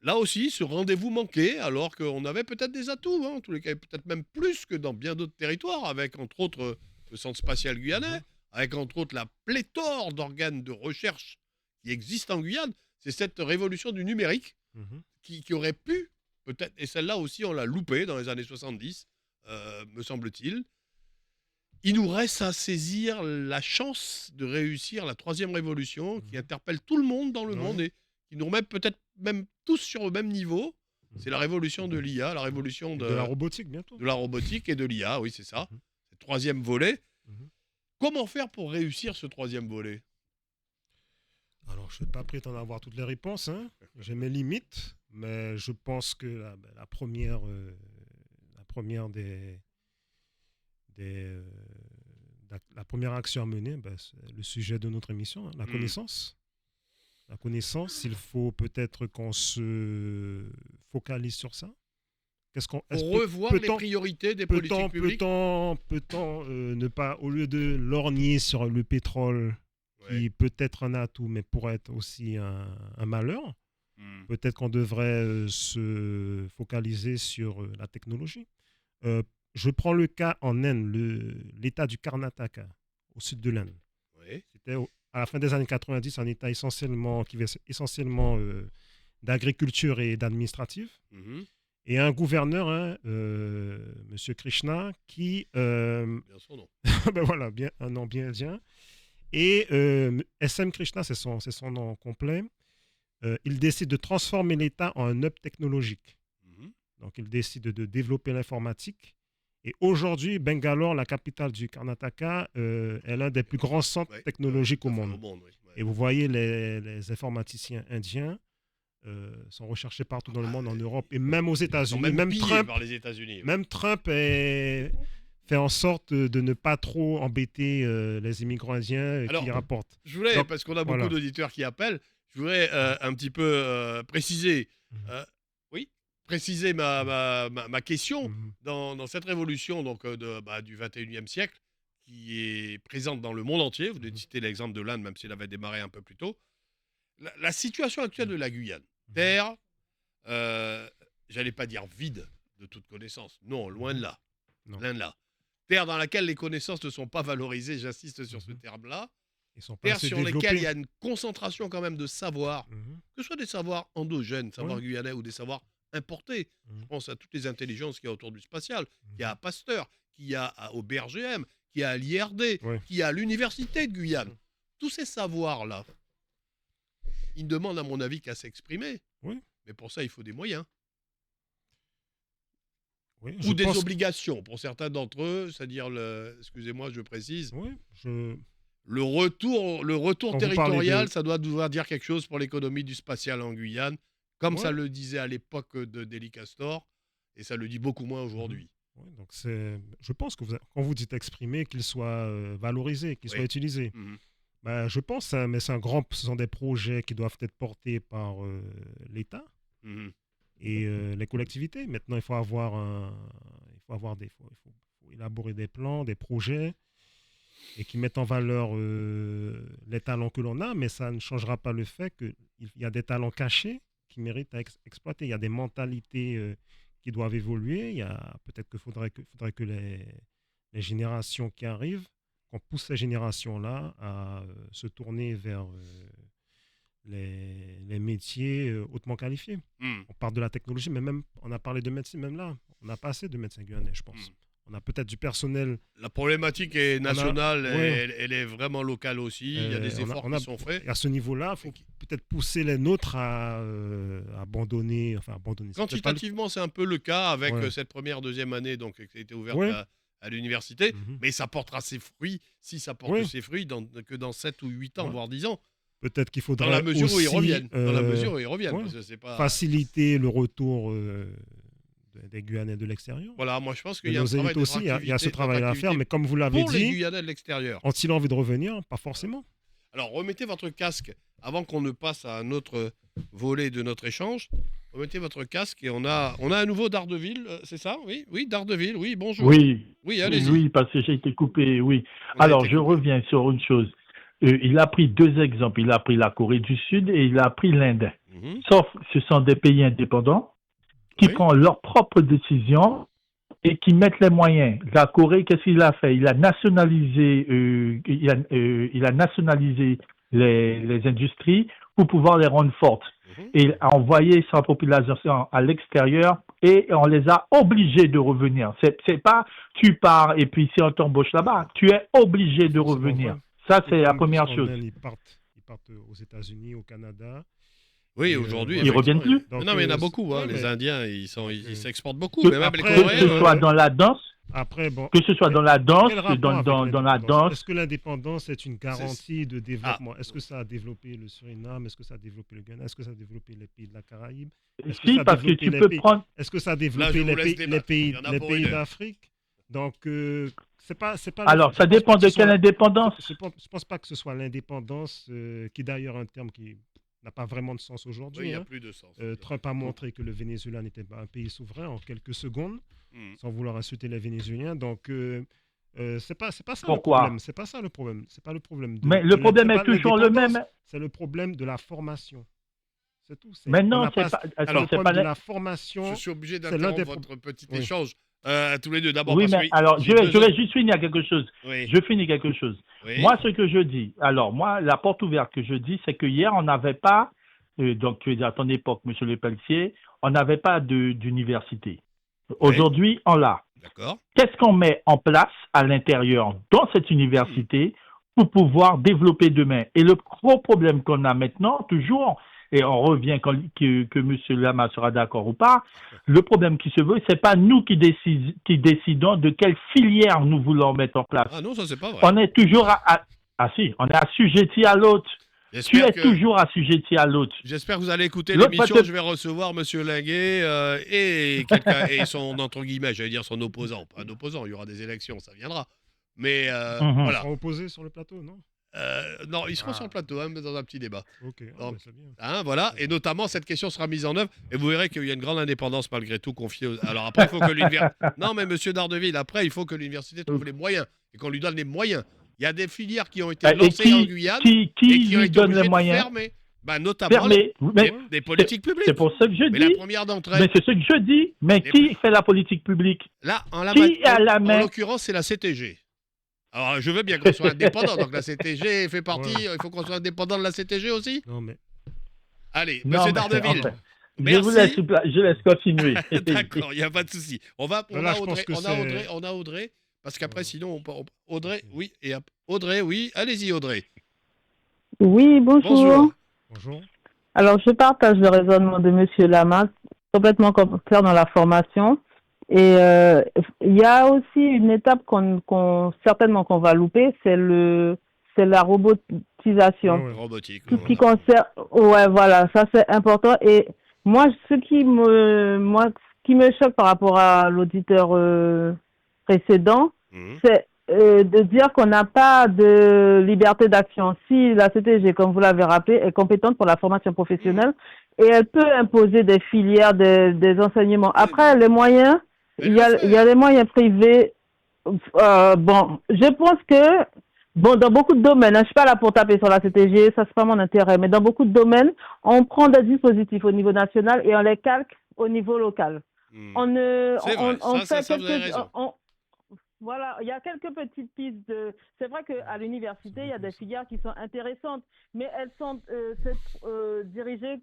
là aussi, ce rendez-vous manqué, alors qu'on avait peut-être des atouts, en tous les cas, peut-être même plus que dans bien d'autres territoires, avec entre autres le Centre spatial guyanais, avec entre autres la pléthore d'organes de recherche qui existent en Guyane. C'est cette révolution du numérique qui aurait pu, peut-être, et celle-là aussi on l'a loupée dans les années 70, me semble-t-il. Il nous reste à saisir la chance de réussir la troisième révolution qui interpelle tout le monde dans le monde et qui nous remet peut-être même tous sur le même niveau. C'est la révolution de l'IA, la révolution de la robotique bientôt. De la robotique et de l'IA, oui, c'est ça. C'est le troisième volet. Comment faire pour réussir ce troisième volet? Alors, je ne suis pas prêt d'en avoir toutes les réponses. J'ai mes limites, mais je pense que la première action à mener, c'est le sujet de notre émission, la connaissance. La connaissance, il faut peut-être qu'on se focalise sur ça. Pour revoir les priorités des politiques publiques. Peut-on ne pas, au lieu de lorgner sur le pétrole, qui peut être un atout, mais pourrait être aussi un malheur, peut-être qu'on devrait se focaliser sur la technologie. Je prends le cas en Inde, l'état du Karnataka, au sud de l'Inde. C'était à la fin des années 90, un état essentiellement d'agriculture et d'administratif. Et un gouverneur, M. Krishna, qui... bien son nom. Voilà, un nom bien indien. Et S.M. Krishna, c'est son nom complet. Il décide de transformer l'État en un hub technologique. Donc, il décide de développer l'informatique. Et aujourd'hui, Bangalore, la capitale du Karnataka, est l'un des plus grands centres technologiques au monde. Et vous voyez les informaticiens indiens sont recherchés partout dans le monde, en Europe et même aux États-Unis. Même pillés par les États-Unis. Même Trump fait en sorte de ne pas trop embêter les immigrants indiens qui rapportent. Je voulais, parce qu'on a beaucoup d'auditeurs qui appellent, je voudrais un petit peu préciser ma question dans cette révolution donc, du 21e siècle qui est présente dans le monde entier. Vous avez cité l'exemple de l'Inde, même s'il avait démarré un peu plus tôt. La situation actuelle de la Guyane, terre, j'allais pas dire vide de toute connaissance, non, loin de là. Loin de là. Terre dans laquelle les connaissances ne sont pas valorisées, j'insiste sur ce terme-là. Terre sur lesquelles il y a une concentration quand même de savoirs, que ce soit des savoirs endogènes, savoirs guyanais ou des savoirs importés. Je pense à toutes les intelligences qu'il y a autour du spatial, qu'il y a à Pasteur, qu'il y a au BRGM, qu'il y a à l'IRD, qu'il y a à l'Université de Guyane. Tous ces savoirs-là, ils ne demandent à mon avis qu'à s'exprimer. Mais pour ça, il faut des moyens. Ou des obligations pour certains d'entre eux, c'est-à-dire, excusez-moi, je précise, le retour territorial, ça doit devoir dire quelque chose pour l'économie du spatial en Guyane, comme ça le disait à l'époque de Délie Castor, et ça le dit beaucoup moins aujourd'hui. Donc je pense que quand vous dites exprimer, qu'il soit valorisé, qu'il soit utilisé. Je pense, mais ce sont des projets qui doivent être portés par l'État. Et les collectivités. Maintenant, il faut élaborer des plans, des projets et qui mettent en valeur les talents que l'on a, mais ça ne changera pas le fait qu'il y a des talents cachés qui méritent à exploiter. Il y a des mentalités qui doivent évoluer. Peut-être qu'il faudrait que les générations qui arrivent, qu'on pousse ces générations-là à se tourner vers les métiers hautement qualifiés. On parle de la technologie, mais même, on a parlé de médecine, même là, on n'a pas assez de médecins guyanais, je pense. On a peut-être du personnel. La problématique est nationale, elle est vraiment locale aussi. Il y a des efforts qui sont faits. Et à ce niveau-là, il faut peut-être pousser les nôtres à abandonner. Quantitativement, c'est un peu le cas avec cette première, deuxième année donc, qui a été ouverte à l'université. Mais ça portera ses fruits, si ça porte ses fruits, que dans 7 ou 8 ans, voire 10 ans. Peut-être qu'il faudra dans la mesure aussi, où ils reviennent. Parce que c'est pas... faciliter le retour des Guyanais de l'extérieur. Voilà, moi je pense qu'il y a un travail aussi, il y a ce travail à faire, mais comme vous l'avez dit, les Guyanais de l'extérieur. Ont-ils envie de revenir? Pas forcément. Alors remettez votre casque avant qu'on ne passe à un autre volet de notre échange. Remettez votre casque et on a à nouveau Daredevil, c'est ça? Oui, Daredevil, oui, bonjour. Oui, allez-y. Oui, parce que j'ai été coupé, oui. Alors je reviens sur une chose. Il a pris 2 exemples. Il a pris la Corée du Sud et il a pris l'Inde. Sauf ce sont des pays indépendants qui prennent leurs propres décisions et qui mettent les moyens. La Corée, qu'est-ce qu'il a fait? Il a nationalisé, les industries pour pouvoir les rendre fortes. Et il a envoyé sa population à l'extérieur et on les a obligés de revenir. C'est pas tu pars et puis si on t'embauche là-bas, tu es obligé de revenir. Ça, c'est la première chose. Ils partent aux États-Unis, au Canada. Oui, aujourd'hui. Ils ne reviennent plus. Donc, non, mais il y en a beaucoup. Les Indiens, ils s'exportent beaucoup. Mais même les Coréens. Que ce soit dans la danse. Que ce soit dans la danse, dans la danse. Est-ce que l'indépendance est une garantie de développement? Est-ce que ça a développé le Suriname? Est-ce que ça a développé le Ghana? Est-ce que ça a développé les pays de la Caraïbe? Si, parce que tu peux prendre. Est-ce que ça a développé les pays d'Afrique? Donc, c'est pas. Alors, ça dépend de quelle indépendance. Je ne pense pas que ce soit l'indépendance, qui est d'ailleurs un terme qui n'a pas vraiment de sens aujourd'hui. Oui, il n'y a plus de sens. Trump a montré que le Venezuela n'était pas un pays souverain en quelques secondes, sans vouloir insulter les Vénézuéliens. Donc, c'est pas ça le problème. C'est pas ça le problème. C'est pas le problème. Mais le problème est toujours le même. C'est le problème de la formation. C'est tout. Mais non, c'est pas. Alors, le problème de la formation. Je suis obligé d'interrompre votre petit échange. Tous les deux, d'abord. Oui, mais alors, je vais juste finir quelque chose. Je finis quelque chose. Moi, ce que je dis, la porte ouverte que je dis, c'est que hier, on n'avait pas, donc tu es à ton époque, M. Lepelletier, on n'avait pas d'université. Aujourd'hui, on l'a. D'accord. Qu'est-ce qu'on met en place à l'intérieur dans cette université pour pouvoir développer demain? Et le gros problème qu'on a maintenant, toujours, et on revient que M. Lama sera d'accord ou pas, le problème qui se veut, c'est pas nous qui décidons de quelle filière nous voulons mettre en place. Ah non, ça c'est pas vrai. On est toujours on est assujetti à l'autre. Tu es toujours assujetti à l'autre. J'espère que vous allez écouter l'émission. Je vais recevoir M. Linguet et son, entre guillemets, j'allais dire son opposant. Pas un opposant, il y aura des élections, ça viendra. Mais voilà. Ils seront opposés sur le plateau, non? Non, ils seront sur le plateau, dans un petit débat. Ok, Donc, c'est bien. Voilà, et notamment cette question sera mise en œuvre, et vous verrez qu'il y a une grande indépendance malgré tout confiée. Alors après, il faut que l'université. Non, mais Monsieur Dardeville, après, il faut que l'université trouve les moyens et qu'on lui donne les moyens. Il y a des filières qui ont été lancées en Guyane qui et qui ont lui été donne obligées les moyens de fermer. Notamment des politiques publiques. C'est pour ça que je dis. Mais la première d'entre elles. Mais c'est ce que je dis. Mais qui fait la politique publique? Là, en l'occurrence, c'est la CTG. Alors, je veux bien qu'on soit indépendant. Donc, la CTG fait partie. Il faut qu'on soit indépendant de la CTG aussi. Non, mais. Allez, Monsieur Dardeville. Merci. Je laisse continuer. D'accord, il n'y a pas de souci. On a Audrey. Parce qu'après, sinon, Audrey, oui. Audrey, oui. Allez-y, Audrey. Oui, bonjour. Bonjour. Alors, je partage le raisonnement de Monsieur Lama, complètement clair dans la formation. Et il y a aussi une étape certainement qu'on va louper, c'est la robotisation. Ouais. Robotique. Tout ce qui concerne, voilà, ça c'est important. Et moi, ce qui me choque par rapport à l'auditeur précédent, c'est de dire qu'on n'a pas de liberté d'action. Si la CTG, comme vous l'avez rappelé, est compétente pour la formation professionnelle et elle peut imposer des filières, des enseignements. Après, les moyens. Il y a les moyens privés. Je pense que, dans beaucoup de domaines, je suis pas là pour taper sur la CTG, ça c'est pas mon intérêt, mais dans beaucoup de domaines, on prend des dispositifs au niveau national et on les calque au niveau local. Voilà, il y a quelques petites pistes. C'est vrai qu'à l'université, il y a des filières qui sont intéressantes, mais elles sont dirigées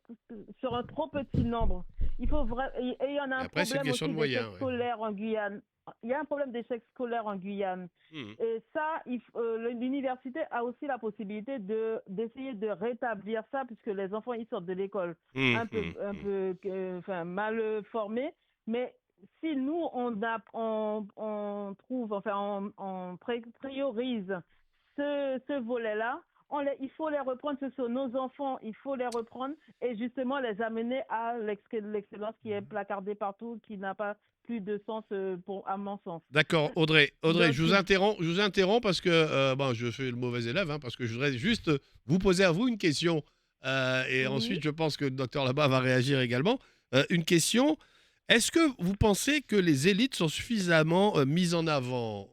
sur un trop petit nombre. Et il y en a un problème aussi d'échec scolaire en Guyane. Il y a un problème d'échec scolaire en Guyane. Et ça, l'université a aussi la possibilité d'essayer de rétablir ça, puisque les enfants ils sortent de l'école un peu mal formés, mais si nous, on priorise ce volet-là, il faut les reprendre, ce sont nos enfants, il faut les reprendre et justement les amener à l'excellence qui est placardée partout, qui n'a pas plus de sens à mon sens. D'accord, Audrey, je vous interromps parce que je fais le mauvais élève, parce que je voudrais juste vous poser à vous une question et ensuite je pense que le docteur là-bas va réagir également. Une question. Est-ce que vous pensez que les élites sont suffisamment mises en avant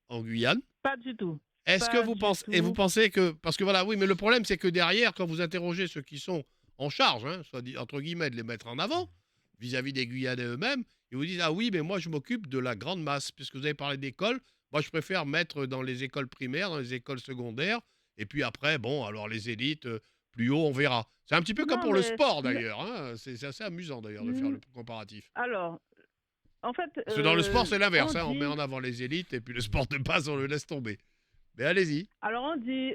en Guyane? Pas du tout. Est-ce que vous pensez, et vous pensez que, parce que voilà, oui, mais le problème c'est que derrière, quand vous interrogez ceux qui sont en charge, soit dit entre guillemets, de les mettre en avant vis-à-vis des Guyanais eux-mêmes, ils vous disent ah oui, mais moi je m'occupe de la grande masse, puisque vous avez parlé d'école, moi je préfère mettre dans les écoles primaires, dans les écoles secondaires, et puis après, alors les élites plus haut, on verra. C'est un petit peu comme pour le sport d'ailleurs. C'est assez amusant d'ailleurs de faire le comparatif. Alors, en fait. Parce que dans le sport, c'est l'inverse. On met en avant les élites et puis le sport de base, on le laisse tomber. Mais allez-y. Alors on dit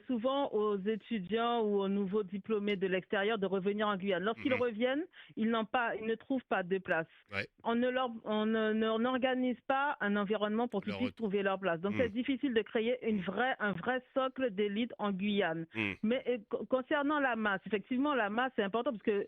souvent aux étudiants ou aux nouveaux diplômés de l'extérieur de revenir en Guyane. Lorsqu'ils reviennent, ils ne trouvent pas de place. Ouais. On n'organise pas un environnement pour qu'ils puissent trouver leur place. Donc c'est difficile de créer un vrai socle d'élite en Guyane. Mais concernant la masse, effectivement la masse c'est important parce que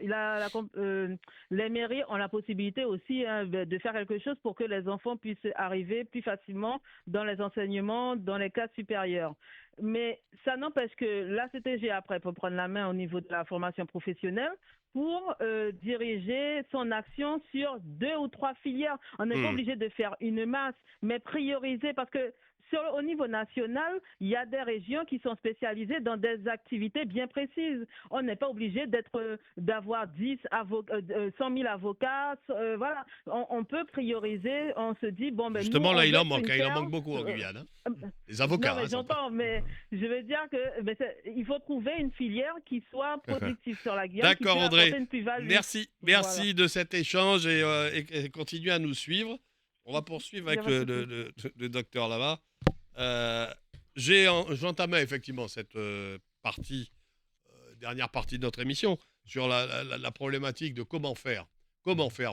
les mairies ont la possibilité aussi de faire quelque chose pour que les enfants puissent arriver plus facilement dans les enseignements dans les classes supérieures. Mais ça n'empêche que la CTG après peut prendre la main au niveau de la formation professionnelle pour diriger son action sur 2 ou 3 filières. On n'est pas obligé de faire une masse, mais prioriser parce que au niveau national, il y a des régions qui sont spécialisées dans des activités bien précises. On n'est pas obligé d'avoir 100 000 avocats. Voilà, on peut prioriser. On se dit justement là, il en manque beaucoup en Guyane. Les avocats. Non, mais j'entends, mais je veux dire que il faut trouver une filière qui soit productive sur la Guyane. D'accord, Audrey. Merci de cet échange et continuez à nous suivre. On va poursuivre avec le docteur là-bas. J'entamais effectivement cette dernière partie de notre émission sur la problématique de comment faire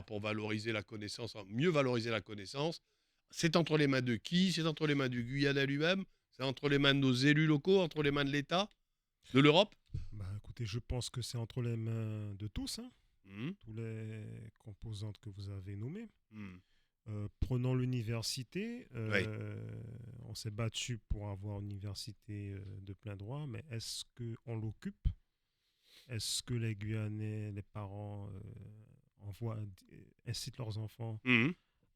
pour valoriser la connaissance, mieux valoriser la connaissance. C'est entre les mains de qui? C'est entre les mains du Guyanais lui-même? C'est entre les mains de nos élus locaux, entre les mains de l'État? de l'Europe? Écoutez, je pense que c'est entre les mains de tous, hein, tous les composantes que vous avez nommées. Prenons l'université. On s'est battu pour avoir une université de plein droit, mais est-ce qu'on l'occupe? Est-ce que les Guyanais, les parents incitent leurs enfants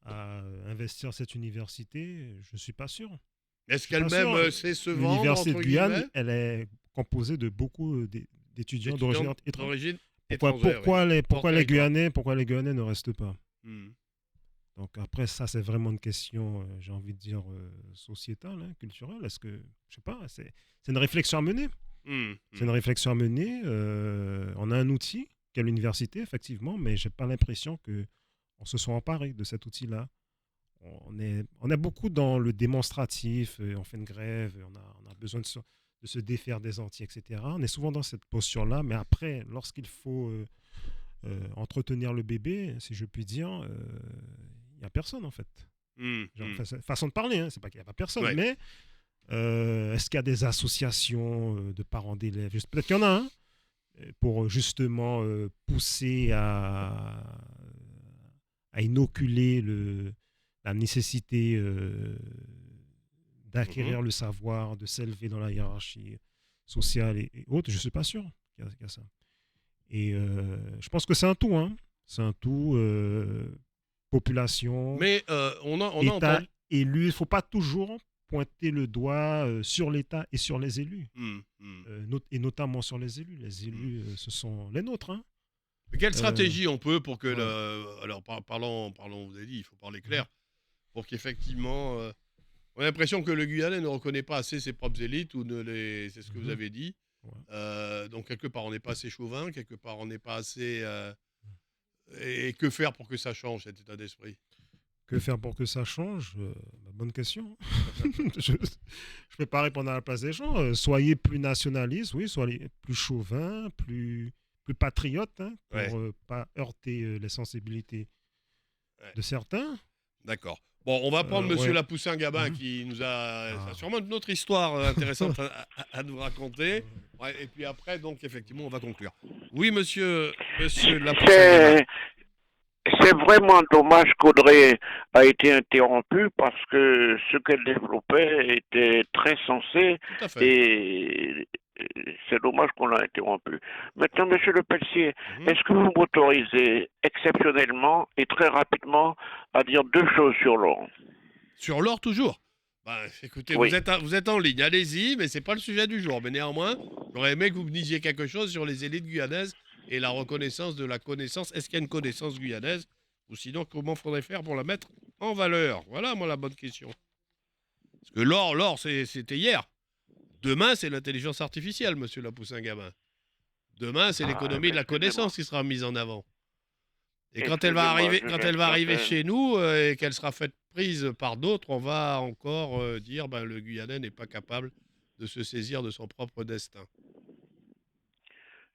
à investir cette université? Je ne suis pas sûr. Est-ce qu'elle-même sait se vendre? L'université de Guyane, elle est composée de beaucoup d'étudiants d'origine étrangère. Pourquoi les Guyanais ne restent pas? Donc après, ça, c'est vraiment une question, j'ai envie de dire, sociétale, hein, culturelle. Est-ce que, je sais pas, c'est une réflexion à mener. C'est une réflexion à mener. On a un outil qu'est l'université, effectivement, mais j'ai pas l'impression qu'on se soit emparé de cet outil-là. On est beaucoup dans le démonstratif, on fait une grève, on a besoin de se défaire des Antilles, etc. On est souvent dans cette posture-là, mais après, lorsqu'il faut entretenir le bébé, si je puis dire, il n'y a personne, en fait. Façon de parler, hein, c'est pas qu'il n'y a pas personne, mais est-ce qu'il y a des associations de parents d'élèves? Peut-être qu'il y en a, hein, pour justement pousser à inoculer la nécessité d'acquérir le savoir, de s'élever dans la hiérarchie sociale et autres. Je ne suis pas sûr qu'il y a ça. Et je pense que c'est un tout. Hein. C'est un tout. Population, mais on a État, élu. Il ne faut pas toujours pointer le doigt sur l'État et sur les élus. Et notamment sur les élus. Les élus, ce sont les nôtres. Hein. Mais quelle stratégie on peut pour que... Alors, parlons, vous avez dit, il faut parler clair. Pour qu'effectivement... on a l'impression que le Guyanais ne reconnaît pas assez ses propres élites, ou c'est ce que vous avez dit. Donc, quelque part, on n'est pas assez chauvin, quelque part, on n'est pas assez... Et que faire pour que ça change, cet état d'esprit? Que faire pour que ça change? Bonne question. Je ne peux pas répondre à la place des gens. Soyez plus nationalistes, oui, soyez plus chauvin, plus patriote, hein, pour ne pas heurter les sensibilités de certains. D'accord. Bon, on va prendre Monsieur Lapoussin-Gabin qui nous a sûrement une autre histoire intéressante à nous raconter. Et puis après, donc, effectivement, on va conclure. Oui, monsieur Lapoussin-Gabin. C'est vraiment dommage qu'Audrey a été interrompue parce que ce qu'elle développait était très sensé et c'est dommage qu'on l'a interrompue. Maintenant, monsieur Le Peltier, est-ce que vous m'autorisez exceptionnellement et très rapidement à dire deux choses sur l'or? Sur l'or, toujours? Écoutez, vous êtes en ligne, allez-y, mais c'est pas le sujet du jour. Mais néanmoins, j'aurais aimé que vous me disiez quelque chose sur les élites guyanaises et la reconnaissance de la connaissance. Est-ce qu'il y a une connaissance guyanaise? Ou sinon, comment faudrait faire pour la mettre en valeur? Voilà, moi, la bonne question. Parce que l'or, c'était hier. Demain, c'est l'intelligence artificielle, monsieur Lapoussin-Gabin. Demain, c'est l'économie de la connaissance qui sera mise en avant. Et quand elle va arriver chez nous et qu'elle sera faite prise par d'autres, on va encore dire le Guyanais n'est pas capable de se saisir de son propre destin.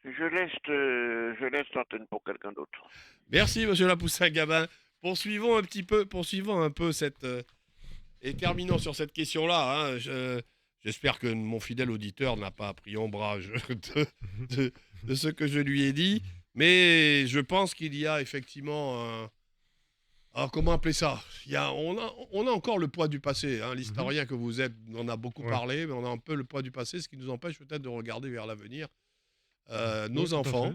Je laisse l'antenne pour quelqu'un d'autre. Merci, monsieur Lapoussin-Gabin. Poursuivons un peu cette... et terminons sur cette question-là. Hein. J'espère que mon fidèle auditeur n'a pas pris ombrage de ce que je lui ai dit. Mais je pense qu'il y a effectivement alors, comment appeler ça? On a encore le poids du passé. Hein. L'historien que vous êtes en a beaucoup parlé, mais on a un peu le poids du passé, ce qui nous empêche peut-être de regarder vers l'avenir. Nos enfants,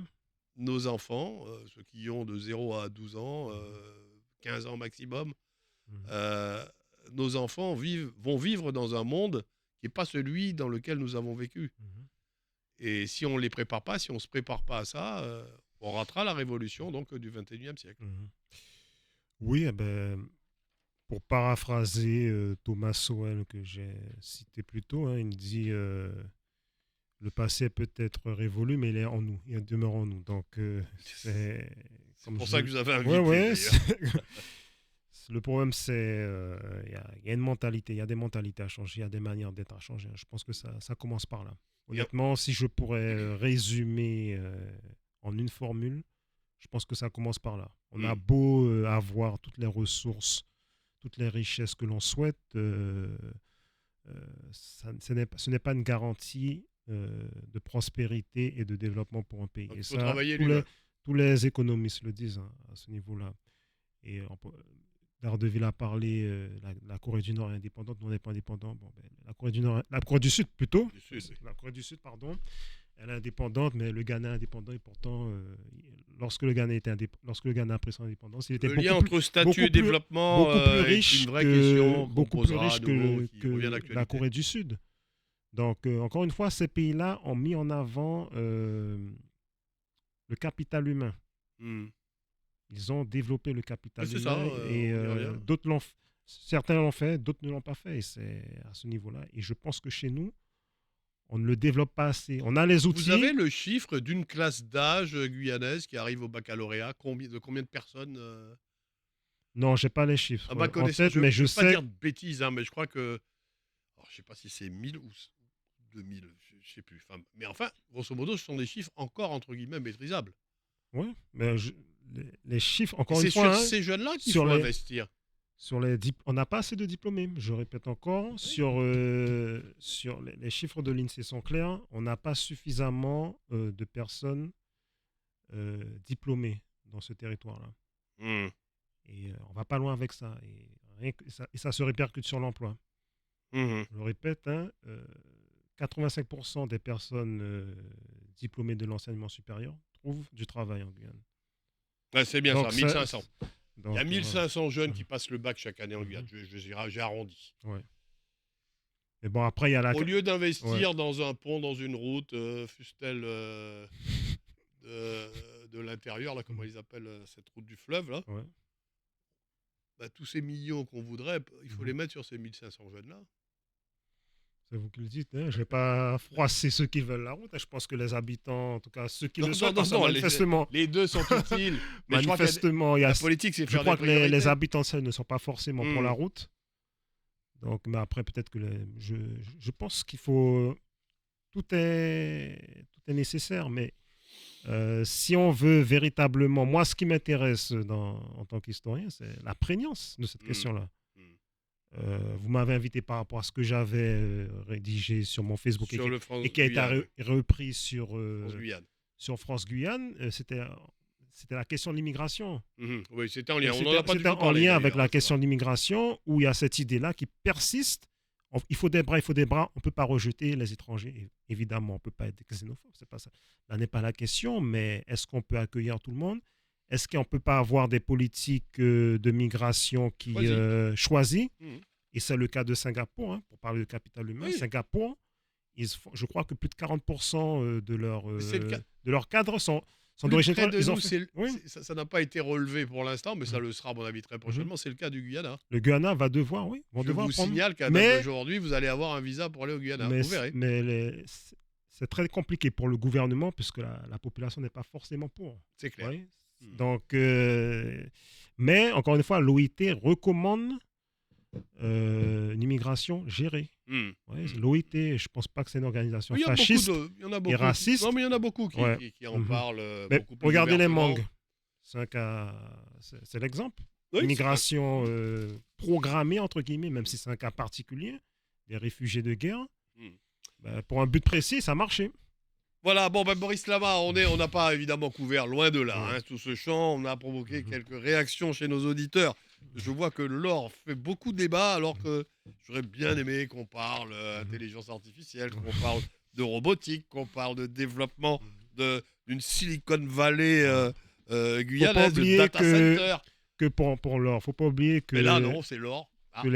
ceux qui ont de 0 à 12 ans, 15 ans maximum, nos enfants vont vivre dans un monde qui n'est pas celui dans lequel nous avons vécu. Et si on ne les prépare pas, si on ne se prépare pas à ça, on ratera la révolution donc, du 21e siècle. Oui, pour paraphraser Thomas Sowell que j'ai cité plus tôt, hein, il dit le passé peut être révolu, mais il est en nous, il demeure en nous. Donc, c'est pour ça que vous avez invité. Le problème, c'est il y a une mentalité, il y a des mentalités à changer, il y a des manières d'être à changer. Je pense que ça commence par là. Honnêtement, si je pourrais résumer en une formule, je pense que ça commence par là. On a beau avoir toutes les ressources, toutes les richesses que l'on souhaite, ce n'est pas une garantie de prospérité et de développement pour un pays. Donc, et il faut ça, travailler tous les économistes le disent à ce niveau-là. Et Daredevil a parlé, la Corée du Nord est indépendante, nous on n'est pas indépendant. Bon, la Corée du Sud plutôt. La Corée du Sud, pardon. Elle est indépendante, mais le Ghana est indépendant et pourtant, lorsque le Ghana a pris son indépendance, il était le lien entre statut et développement beaucoup plus riche est une vraie question beaucoup plus riche que la Corée du Sud. Donc, encore une fois, ces pays-là ont mis en avant le capital humain. Ils ont développé le capital humain ça, et certains l'ont fait, d'autres ne l'ont pas fait. Et c'est à ce niveau-là. Et je pense que chez nous, on ne le développe pas assez. On a les outils. Vous avez le chiffre d'une classe d'âge guyanaise qui arrive au baccalauréat? De combien de personnes Non, je n'ai pas les chiffres à ma connaissance, mais je sais... ne vais pas dire de bêtises, mais je crois que... Alors, je ne sais pas si c'est 1000 ou 2000, je ne sais plus. Mais enfin, grosso modo, ce sont des chiffres encore, entre guillemets, maîtrisables. Oui, mais les chiffres, encore une C'est fois... sur ces jeunes-là qu'il faut investir. On n'a pas assez de diplômés, je répète encore. Oui. Sur les chiffres de l'INSEE sont clairs, on n'a pas suffisamment de personnes diplômées dans ce territoire-là. Et on ne va pas loin avec ça. Et ça se répercute sur l'emploi. Je le répète, 85% des personnes diplômées de l'enseignement supérieur trouvent du travail en Guyane. Ouais, c'est bien. Donc, ça, 1500. Donc, il y a 1500 jeunes qui passent le bac chaque année en Guyane. J'ai arrondi. Ouais. Mais bon, après, il y a Au lieu d'investir dans un pont, dans une route, fût-elle de l'intérieur, là, comment ils appellent cette route du fleuve, là, tous ces millions qu'on voudrait, il faut les mettre sur ces 1500 jeunes-là. C'est vous qui le dites, hein. Je ne vais pas froisser ceux qui veulent la route. Je pense que les habitants, en tout cas ceux qui le souhaitent, manifestement... Les deux sont utiles. Mais manifestement, la politique, c'est faire je crois que les habitants ne sont pas forcément pour la route. Donc, mais après, peut-être que je pense qu'il faut... Tout est nécessaire, mais si on veut véritablement... Moi, ce qui m'intéresse en tant qu'historien, c'est la prégnance de cette question-là. Vous m'avez invité par rapport à ce que j'avais rédigé sur mon Facebook et qui a été repris sur France Guyane. C'était la question de l'immigration. Oui, c'était en lien. C'était en lien avec la question de l'immigration où il y a cette idée-là qui persiste. Il faut des bras. On ne peut pas rejeter les étrangers. Évidemment, on ne peut pas être xénophobe. C'est pas ça. Là n'est pas la question, mais est-ce qu'on peut accueillir tout le monde? Est-ce qu'on ne peut pas avoir des politiques de migration qui choisissent? Et c'est le cas de Singapour, pour parler de capital humain. Oui. Singapour, je crois que plus de 40% de leurs cadres sont d'origine étrangère. Ça n'a pas été relevé pour l'instant, mais ça le sera, à mon avis, très prochainement. C'est le cas du Guyana. Le Guyana va devoir, Je vous signale qu'à d'aujourd'hui, vous allez avoir un visa pour aller au Guyana. Vous verrez. Mais c'est très compliqué pour le gouvernement puisque la population n'est pas forcément pour. C'est clair. Oui. Donc, mais encore une fois, l'OIT recommande une immigration gérée. L'OIT, je ne pense pas que c'est une organisation fasciste et raciste. Non, mais il y en a beaucoup qui en parlent. Regardez les mangues. C'est l'exemple. Immigration programmée, entre guillemets, même si c'est un cas particulier, des réfugiés de guerre. Pour un but précis, ça marchait. Voilà, Boris Lama, on n'a pas évidemment couvert, loin de là, tout ce champ. On a provoqué quelques réactions chez nos auditeurs. Je vois que l'or fait beaucoup de débats, alors que j'aurais bien aimé qu'on parle d'intelligence artificielle, qu'on parle de robotique, qu'on parle de développement d'une Silicon Valley guyanaise, de data center. Que pour l'or, il ne faut pas oublier que... Mais là, non, c'est l'or. Que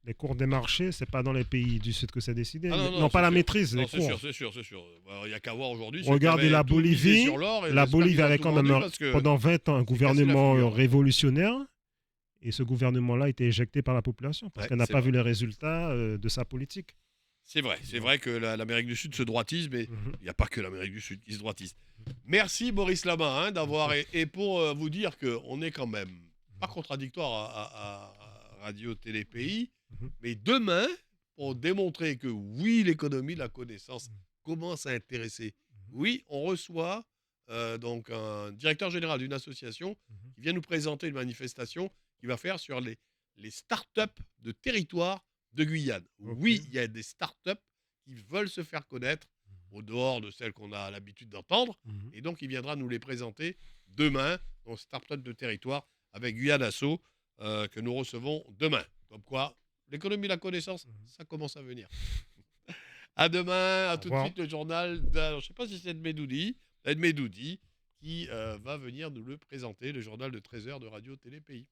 les cours des marchés, ce n'est pas dans les pays du Sud que c'est décidé. Non, pas la maîtrise des cours. C'est sûr. Il n'y a qu'à voir aujourd'hui. Regardez la Bolivie. La Bolivie avait quand même pendant 20 ans un gouvernement révolutionnaire. Et ce gouvernement-là a été éjecté par la population parce qu'elle n'a pas vu les résultats de sa politique. C'est vrai que l'Amérique du Sud se droitise, mais il n'y a pas que l'Amérique du Sud qui se droitise. Merci Boris Lama d'avoir... Et pour vous dire qu'on est quand même pas contradictoire à Radio Télé Pays, mais demain, pour démontrer que oui, l'économie de la connaissance commence à intéresser. Oui, on reçoit donc un directeur général d'une association qui vient nous présenter une manifestation qu'il va faire sur les start-up de territoire de Guyane. Oui, il y a des start-up qui veulent se faire connaître, au dehors de celles qu'on a l'habitude d'entendre. Et donc, il viendra nous les présenter demain dans Start-up de territoire avec Guyane Asso que nous recevons demain. Comme quoi, l'économie de la connaissance, ça commence à venir. À demain, à tout de suite le journal, je ne sais pas si c'est Edmedoudi qui va venir nous le présenter, le journal de 13h de Radio Télé Pays.